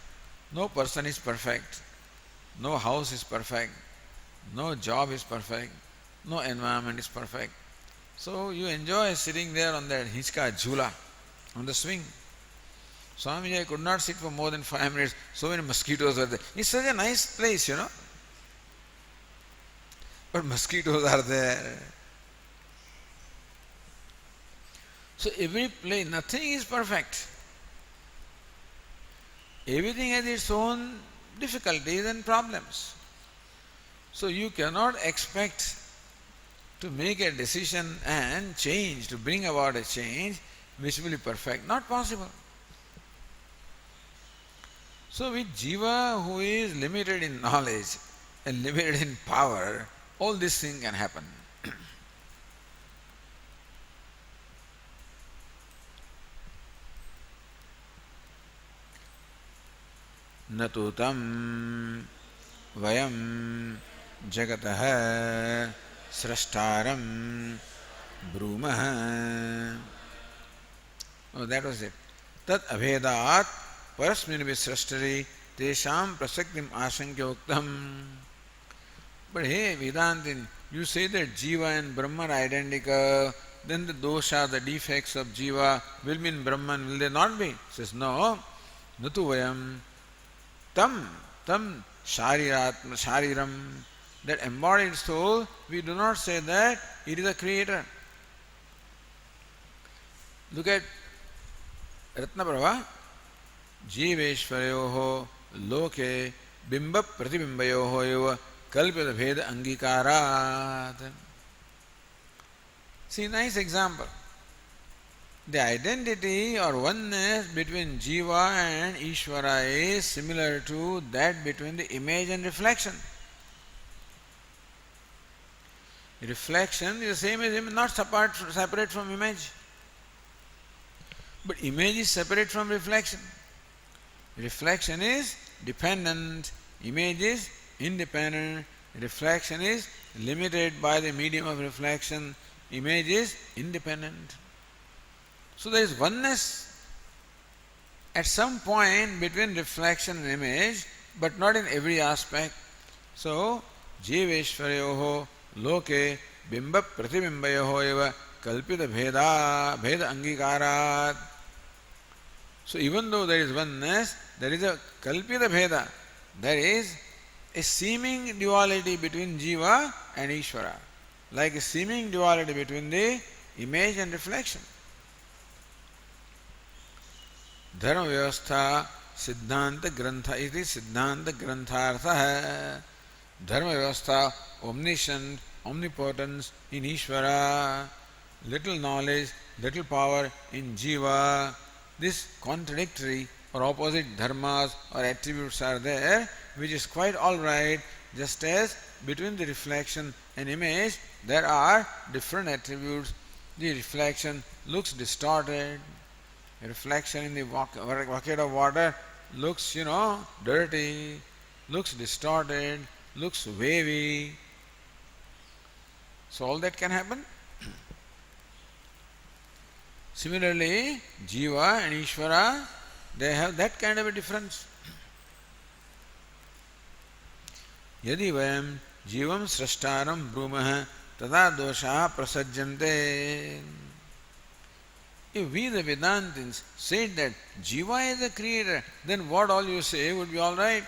No person is perfect. No house is perfect. No job is perfect. No environment is perfect. So you enjoy sitting there on that hinchka jhula, on the swing. Swamiji, I could not sit for more than 5 minutes. So many mosquitoes were there. It's such a nice place, But mosquitoes are there. So every place, nothing is perfect. Everything has its own difficulties and problems. So you cannot expect to make a decision and change, to bring about a change which will be perfect. Not possible. So with Jiva who is limited in knowledge and limited in power, all these things can happen. Natu tam vayam jagatah srashtaram brumah. Oh, that was it. Tat abhedat parasmin visrashtari tesham prasaktim ashankya uktam. But hey, Vedantin, you say that Jiva and Brahman are identical, then the dosha, the defects of Jiva will be in Brahman, will they not be? He says, no. Natu vayam tam shariram, that embodied soul, we do not say that it is a creator. Look at Ratnaprabha. Jiveshwarayoho loke bimba pratibimbayoho eva kalpita bheda angikarat. See, nice example. The identity or oneness between Jiva and Ishvara is similar to that between the image and reflection. Reflection is the same as image, not separate from image. But image is separate from reflection. Reflection is dependent, image is independent. Reflection is limited by the medium of reflection, image is independent. So there is oneness at some point between reflection and image, but not in every aspect. So, Jiveshwarayoho loke bimba pratibimbayoho eva kalpita bheda angikarat. So even though there is oneness, there is a kalpita bheda. There is a seeming duality between Jiva and Ishvara, like a seeming duality between the image and reflection. Dharma vyavastha siddhanta grantha iti siddhanta granthartha. Dharma vyavastha, omniscient, omnipotence in Ishvara, little knowledge, little power in Jiva. This contradictory or opposite dharmas or attributes are there, which is quite alright, just as between the reflection and image there are different attributes. The reflection looks distorted. A reflection in the bucket of water looks, dirty, looks distorted, looks wavy. So all that can happen. Similarly, Jiva and Ishvara, they have that kind of a difference. Yadi vayam jivam srashtaram brumah tada dosha prasajjante. If we the Vedantins said that Jiva is the creator, then what all you say would be all right.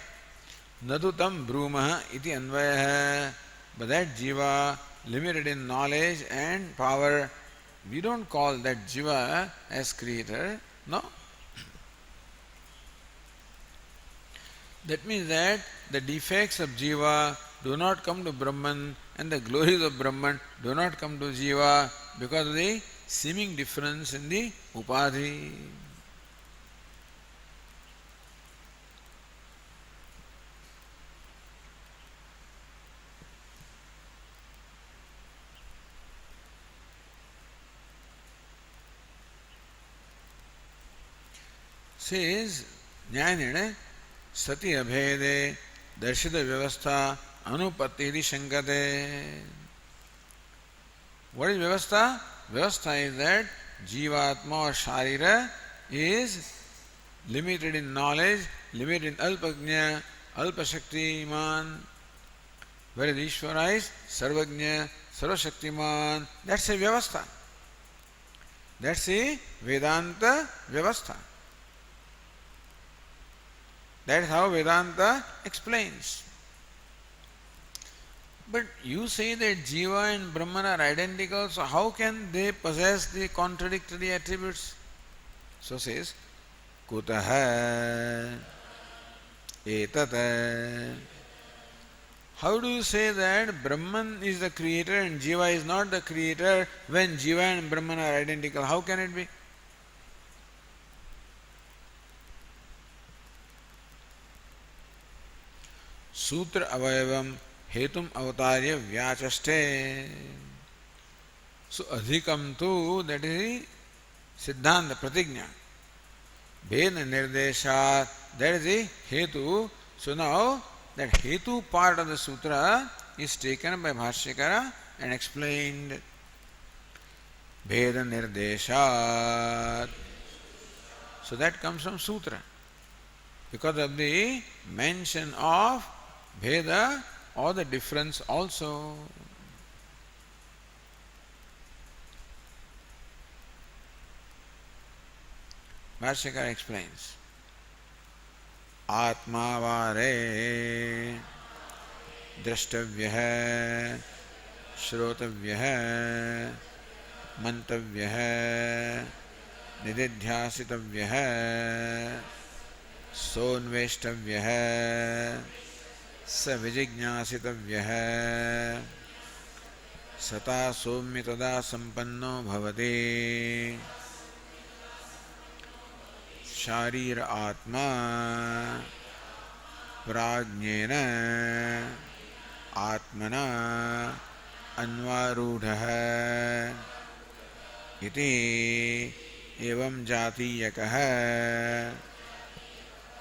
Nadutam brumah iti anvayah. But that Jiva, limited in knowledge and power, we don't call that Jiva as creator, no. That means that the defects of Jiva do not come to Brahman and the glories of Brahman do not come to Jiva because of the seeming difference in the upadhi. Says Jnanine Sati Abhede दर्शित व्यवस्था अनुपत्ति शंकते. What is Vyavastha? Vyavastha is that Jivatma or Sharira is limited in knowledge, limited in Alpajna, Alpashaktiman, whereas Ishvara is Sarvajna, Sarvashaktiman. That's a Vyavastha. That's a Vedanta Vyavastha. That is how Vedanta explains. But you say that Jiva and Brahman are identical, so how can they possess the contradictory attributes? So says, Kutaha etata. How do you say that Brahman is the creator and Jiva is not the creator when Jiva and Brahman are identical? How can it be? Sutra avayavam hetum avatarya vyachaste. So adhikam tu, that is the Siddhanta Pratigna. Veda nirdesha, that is the hetu. So now that hetu part of the sutra is taken by Bhashyakara and explained. Veda nirdesha. So that comes from sutra. Because of the mention of Veda or the difference also. Bhashyakara explains. Atmavare drashtavyah shrotavyah mantavyah nididhyasitavyah sonveshtavyah सविजिज्ञासितव्यः सता सौम्य तदा संपन्नो भवति शारीर आत्मा प्राज्ञेन आत्मना अन्वारूढः इति एवं जातीयकः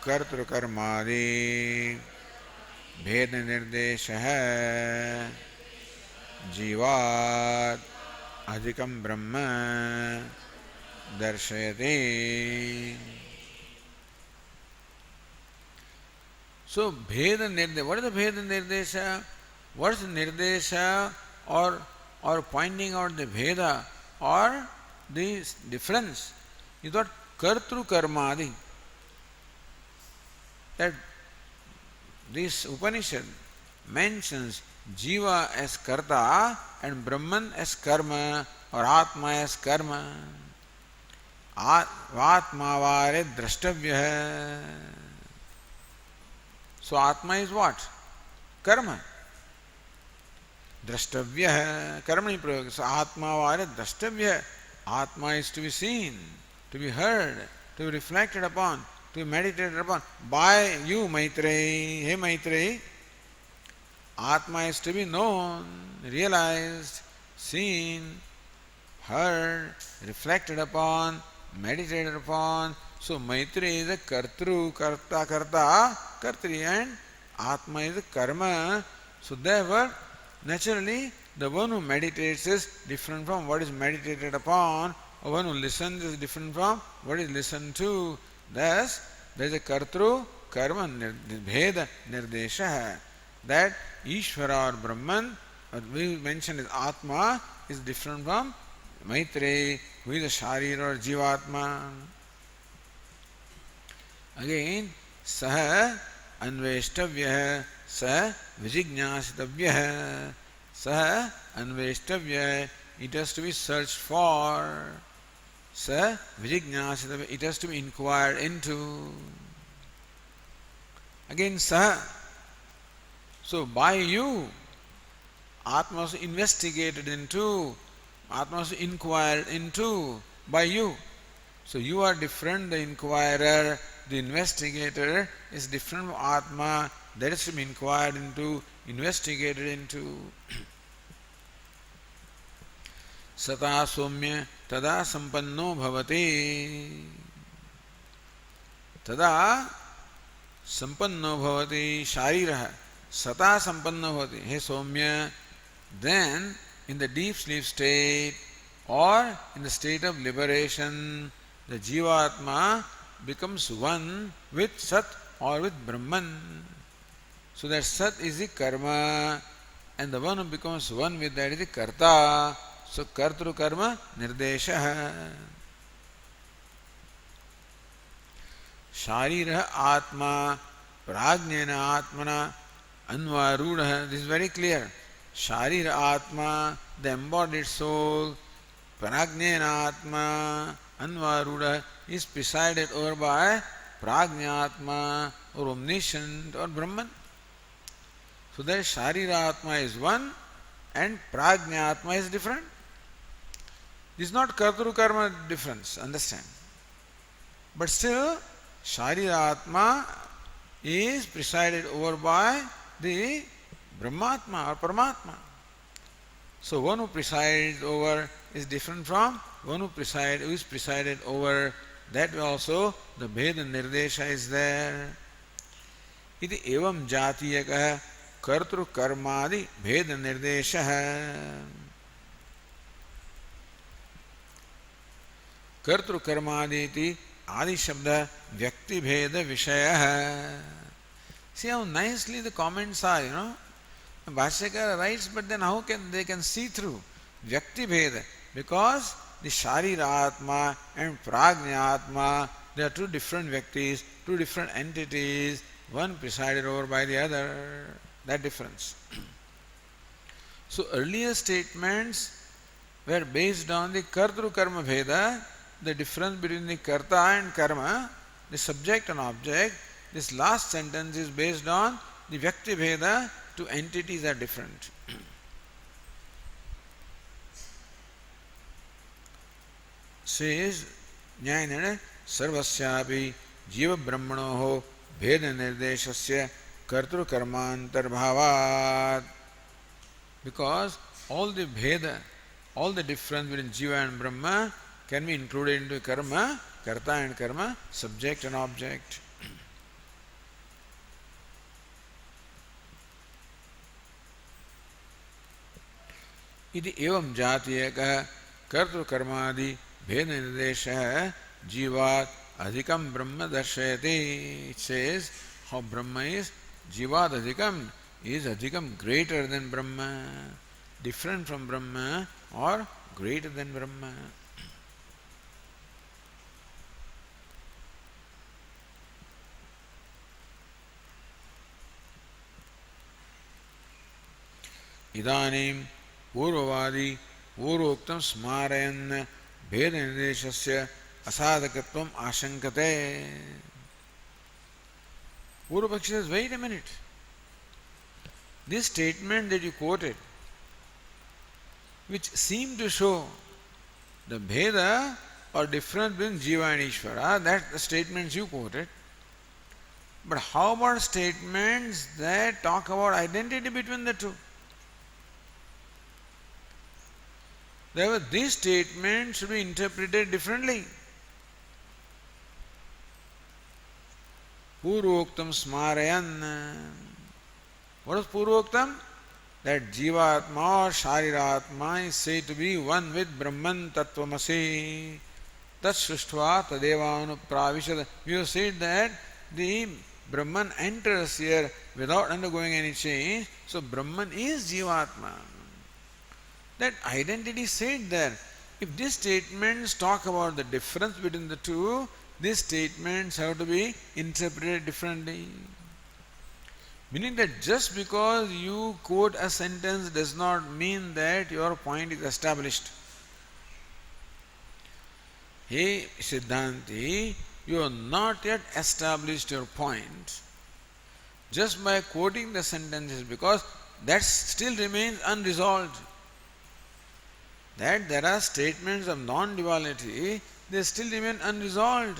कर्तृकर्मादि भेद निर्देश है जीवात् अधिकम ब्रह्म दर्शयते. So भेद निर्देश, what is the भेद निर्देश? What is the निर्देश or pointing out the भेदा or the difference? You thought कर्तृ कर्मादि. That this Upanishad mentions Jiva as Karta and Brahman as Karma or Atma as Karma. Atmavare drashtavyah. So Atma is what? Karma. Drashtavyah. Karmani prayog. So Atmavare drashtavyah. Atma is to be seen, to be heard, to be reflected upon, to be meditated upon by you, Maitreyi. Hey Maitreyi, Atma is to be known, realized, seen, heard, reflected upon, meditated upon. So Maitreyi is a Kartru, Karta, Kartri, and Atma is a Karma. So therefore, naturally, the one who meditates is different from what is meditated upon, or one who listens is different from what is listened to. Thus, there is a Kartru Karma Bheda Nirdesha, that Ishvara or Brahman, or we mentioned as Atma, is different from Maitreyi, who is a Sharira or Jivatma. Again, Saha Anveshtavyah, Saha Vijignyasitavyah, Saha Anveshtavyah, it has to be searched for. Sa vijignyasita, it has to be inquired into. Again, sa. So by you, Atma was investigated into, Atma was inquired into by you. So you are different, the inquirer, the investigator is different from Atma, that is to be inquired into, investigated into. Sata somya tada sampanno bhavati. Tada संपन्नो भवति शारीरः सता संपन्नो भवति हे सौम्य, then in the deep sleep state or in the state of liberation, the Jivatma becomes one with Sat or with Brahman. So that Sat is the karma and the one who becomes one with that is the karta. So kartru karma nirdesha. Sharira atma prajnena atmana anvarudha. This is very clear. Sharira atma, the embodied soul, prajnena atma anvarudha is presided over by prajnatma or omniscient or Brahman. So that Sharira Atma is one and Prajna Atma is different. This is not Kartru Karma difference, understand. But still, Sharira Atma is presided over by the Brahmatma or Paramatma. So one who presides over is different from one who is presided over. That way also the Bheda Nirdesha is there. Iti evam jatiyakah कर्तृ कर्मादि भेद निर्देश है. कर्तृ कर्मादि आदि शब्द व्यक्ति भेद विषय है. See how nicely the comments are, you know. Bhashyakara writes, but then how can they see through vyakti bheda, because the Sharira Atma and Prajna Atma, they are two different vyaktis, two different entities, one presided over by the other. That difference. So earlier statements were based on the kartru karma bheda, the difference between the karta and karma, the subject and object. This last sentence is based on the vyakti bheda, two entities are different. Says Jnana sarvasyapi jiva brahmanoho bheda nirdeshasya kartru karmantar-bhavat. Because all the bheda, all the difference between jiva and brahma can be included into karma, karta and karma, subject and object. इति एवं जातीयकः कर्तृ कर्मादि भेद निर्देशः जीवात् अधिकं ब्रह्म दर्शयति. It says how Brahma is Jivad Adhikam is Adhikam greater than Brahma, different from Brahma or greater than Brahma. Idanim पूर्ववादी पूर्वोक्तम स्मारयन् भेद निर्देशस्य असाधकत्वम आशंकते. Purvapakshi says, wait a minute. This statement that you quoted, which seemed to show the bheda or difference between Jiva and Ishvara, that's the statements you quoted. But how about statements that talk about identity between the two? Therefore, this statement should be interpreted differently. Purvoktam smarayan. What is Purvoktam? That Jivatma or Shariratma is said to be one with Brahman Tattvamasi. Tat Srishtva Tadeva Anupravishad. We have said that the Brahman enters here without undergoing any change. So Brahman is Jivatma. That identity is said there. If these statements talk about the difference between the two, these statements have to be interpreted differently. Meaning that just because you quote a sentence does not mean that your point is established. Hey Siddhanti, you have not yet established your point just by quoting the sentences, because that still remains unresolved. That there are statements of non-duality, they still remain unresolved.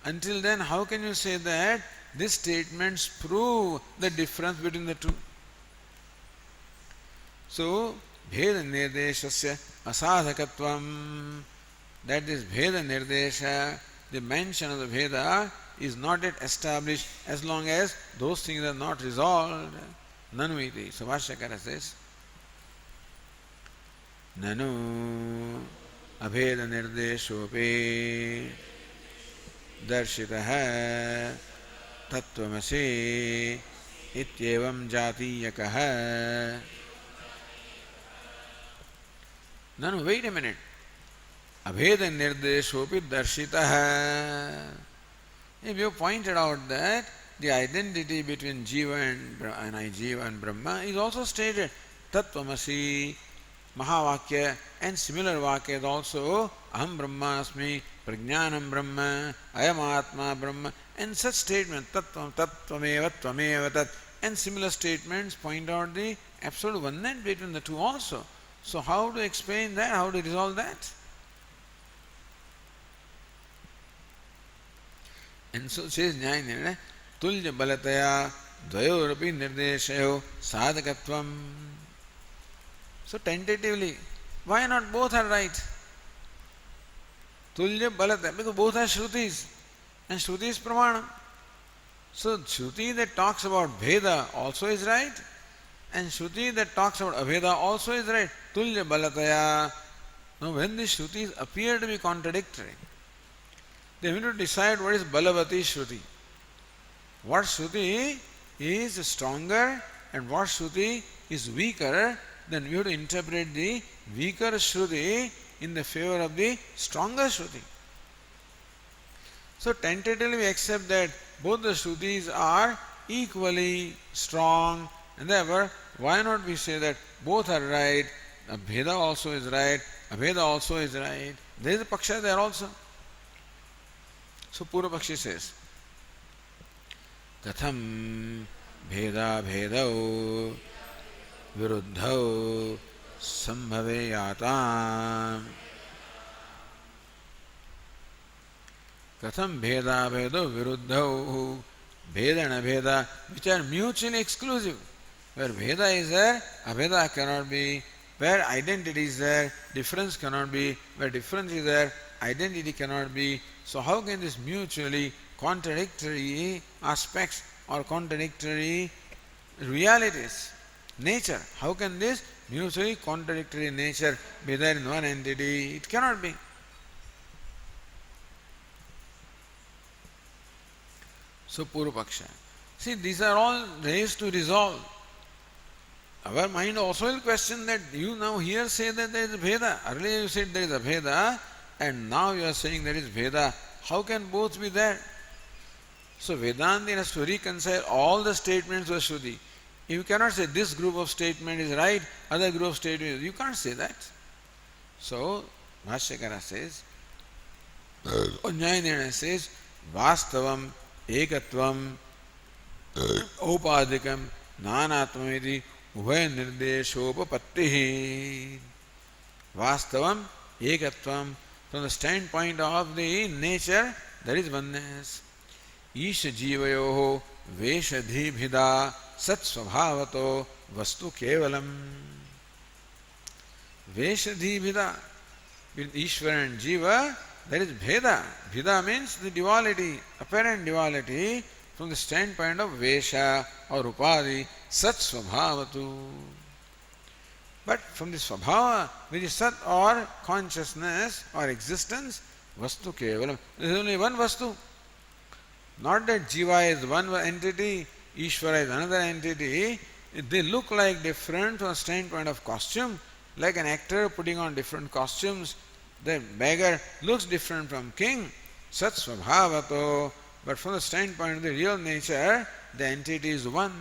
Until then, how can you say that these statements prove the difference between the two? So, Bheda Nirdeshasya Asadhakatvam, that is Bheda Nirdesha, the mention of the Bheda is not yet established as long as those things are not resolved. Nanu iti. So Bhashyakara says, Nanu abheda nirdeshopi darshitaha tattvamasi ityevam jatiyakaha. Nanu, wait a minute. Abheda nirdeshopi darshitaha. If you pointed out that the identity between Jiva and Jiva and Brahma is also stated. Tattvamasi, Mahavakya, and similar Vakyas also. Aham Brahmasmi, Prajnanam Brahma, Ayam Atma Brahma, and such statements. Tattvameva, Tvameva Tat, and similar statements point out the absolute oneness between the two also. So how to explain that? How to resolve that? And so says Nyaya Tulya Balataya Dvayorapi Nirdeshayo Sadhakatvam. So tentatively, why not both are right? Tulya Balataya, because both are Shrutis, and Shruti is Pramana. So Shruti that talks about Bheda also is right, and Shruti that talks about Abheda also is right. Tulya Balataya. Now when these Shrutis appear to be contradictory, they need to decide what is Balavati Shruti. What Shruti is stronger and what Shruti is weaker, then we have to interpret the weaker Shruti in the favor of the stronger Shruti. So tentatively we accept that both the Shrutis are equally strong, and therefore why not we say that both are right, Abheda also is right, Abheda also is right. There is a Paksha there also. So Purva Pakshi says, Katham Bheda Bhedau Viruddhau Sambhaveyatam. Katham Bheda Bhedau Viruddhau. Bheda and Abheda, which are mutually exclusive. Where Bheda is there, Abheda cannot be. Where identity is there, difference cannot be. Where difference is there, identity cannot be. So how can this mutually contradictory aspects or contradictory realities, nature, how can this mutually contradictory nature be there in one entity? It cannot be. So Purva Paksha. See, these are all ways to resolve. Our mind also will question that you now here say that there is Bheda. Earlier you said there is a Bheda, and now you are saying there is Bheda. How can both be there? So Vedanta has to reconcile all the statements with Shruti. You cannot say this group of statement is right, other group of statement is, you can't say that. So Bhashyakara says, Nyaya says, Vastavam, Ekatvam, Upadikam, Nanatmamiti, Ubhay Nirdeshopapattihi. Vastavam, Ekatvam, from the standpoint of the nature, there is oneness. Isha Jivayoho Veshadhibhida Sat Svabhavato Vastu Kevalam. Veshadhibhida. With Ishvara and Jiva, there is Bheda. Bheda means the duality, apparent duality from the standpoint of Vesha or Upadi, Sat Svabhavatu. But from the Svabhava, which is Sat or consciousness or existence, Vastu Kevalam. There is only one Vastu. Not that Jiva is one entity, Ishvara is another entity. They look like different from the standpoint of costume, like an actor putting on different costumes. The beggar looks different from king, Sat Svabhavato, but from the standpoint of the real nature, the entity is one.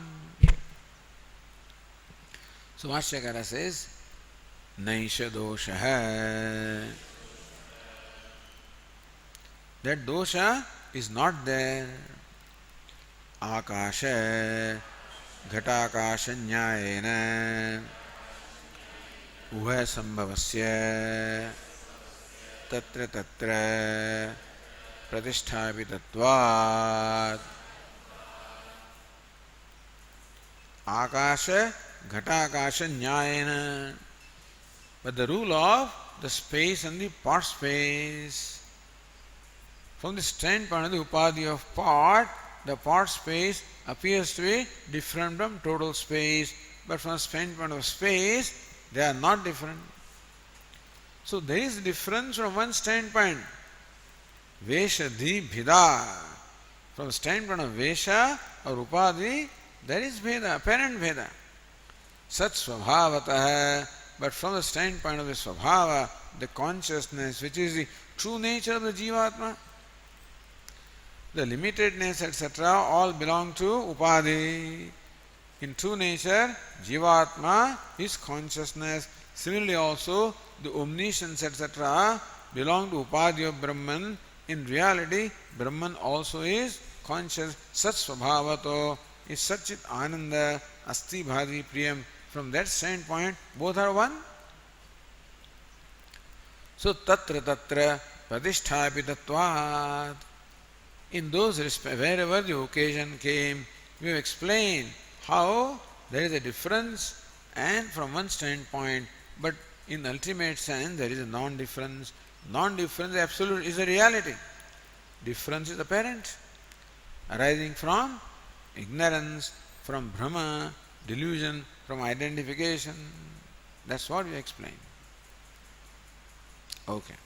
So Bhashyakara says, Naisha dosha. That dosha is not there. Akasha ghatakasha nyayena ubhay sambhavasya tatra tatra pratishthapitatvat. Akasha ghatakasha nyayena. But the rule of the space and the part space, From the standpoint of the upadhi of pot, the pot space appears to be different from total space, but from the standpoint of space, they are not different. So there is difference from one standpoint. Vesha, Dhi, Bhida. From the standpoint of Vesha or Upadhi, there is Veda, apparent Veda. Sat Svabhavataha, but from the standpoint of the Svabhava, the consciousness, which is the true nature of the Jivatma, the limitedness, etc., all belong to Upadhi. In true nature, Jivatma is consciousness. Similarly also, the omniscience, etc., belong to Upadhi of Brahman. In reality, Brahman also is conscious. Sat Svabhavato is Satchit Ananda Asti Bhadi Priyam. From that standpoint, both are one. So, Tatra Tatra Pradishthapitattvat. In those respects, wherever the occasion came, we have explained how there is a difference and from one standpoint, but in ultimate sense there is a non-difference. Non-difference absolute is a reality. Difference is apparent, arising from ignorance, from Brahma, delusion, from identification. That's what we explain. Okay.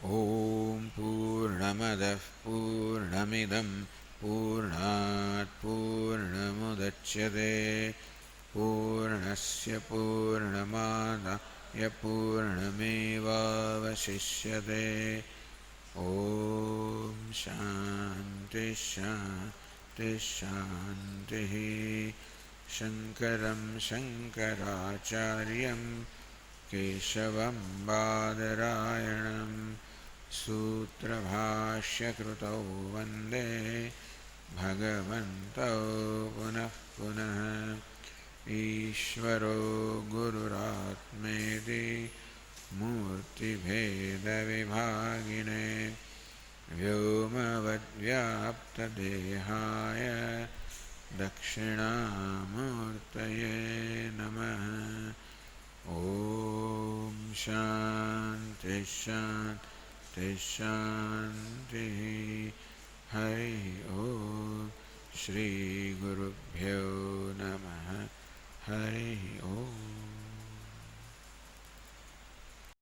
Om Purnamadah Purnamidam Purnat Purnamudachyate Purnasya Purnamadaya Purnamevavashishyate. Om Shanti Shanti Shanti. Shankaram Shankaracharyam Keshavam Badarayanam Sutrabhashyakritau Vande Bhagavantau Punah Punah. Ishvaro Gururatmeti Murti Bheda Vibhagine Vyomavad Vyapta Dehaya Dakshinamurtaye Namaha. Om Shanti Shanti Shanti. Hari Om. Shri Gurubhyo Namaha. Hari Om.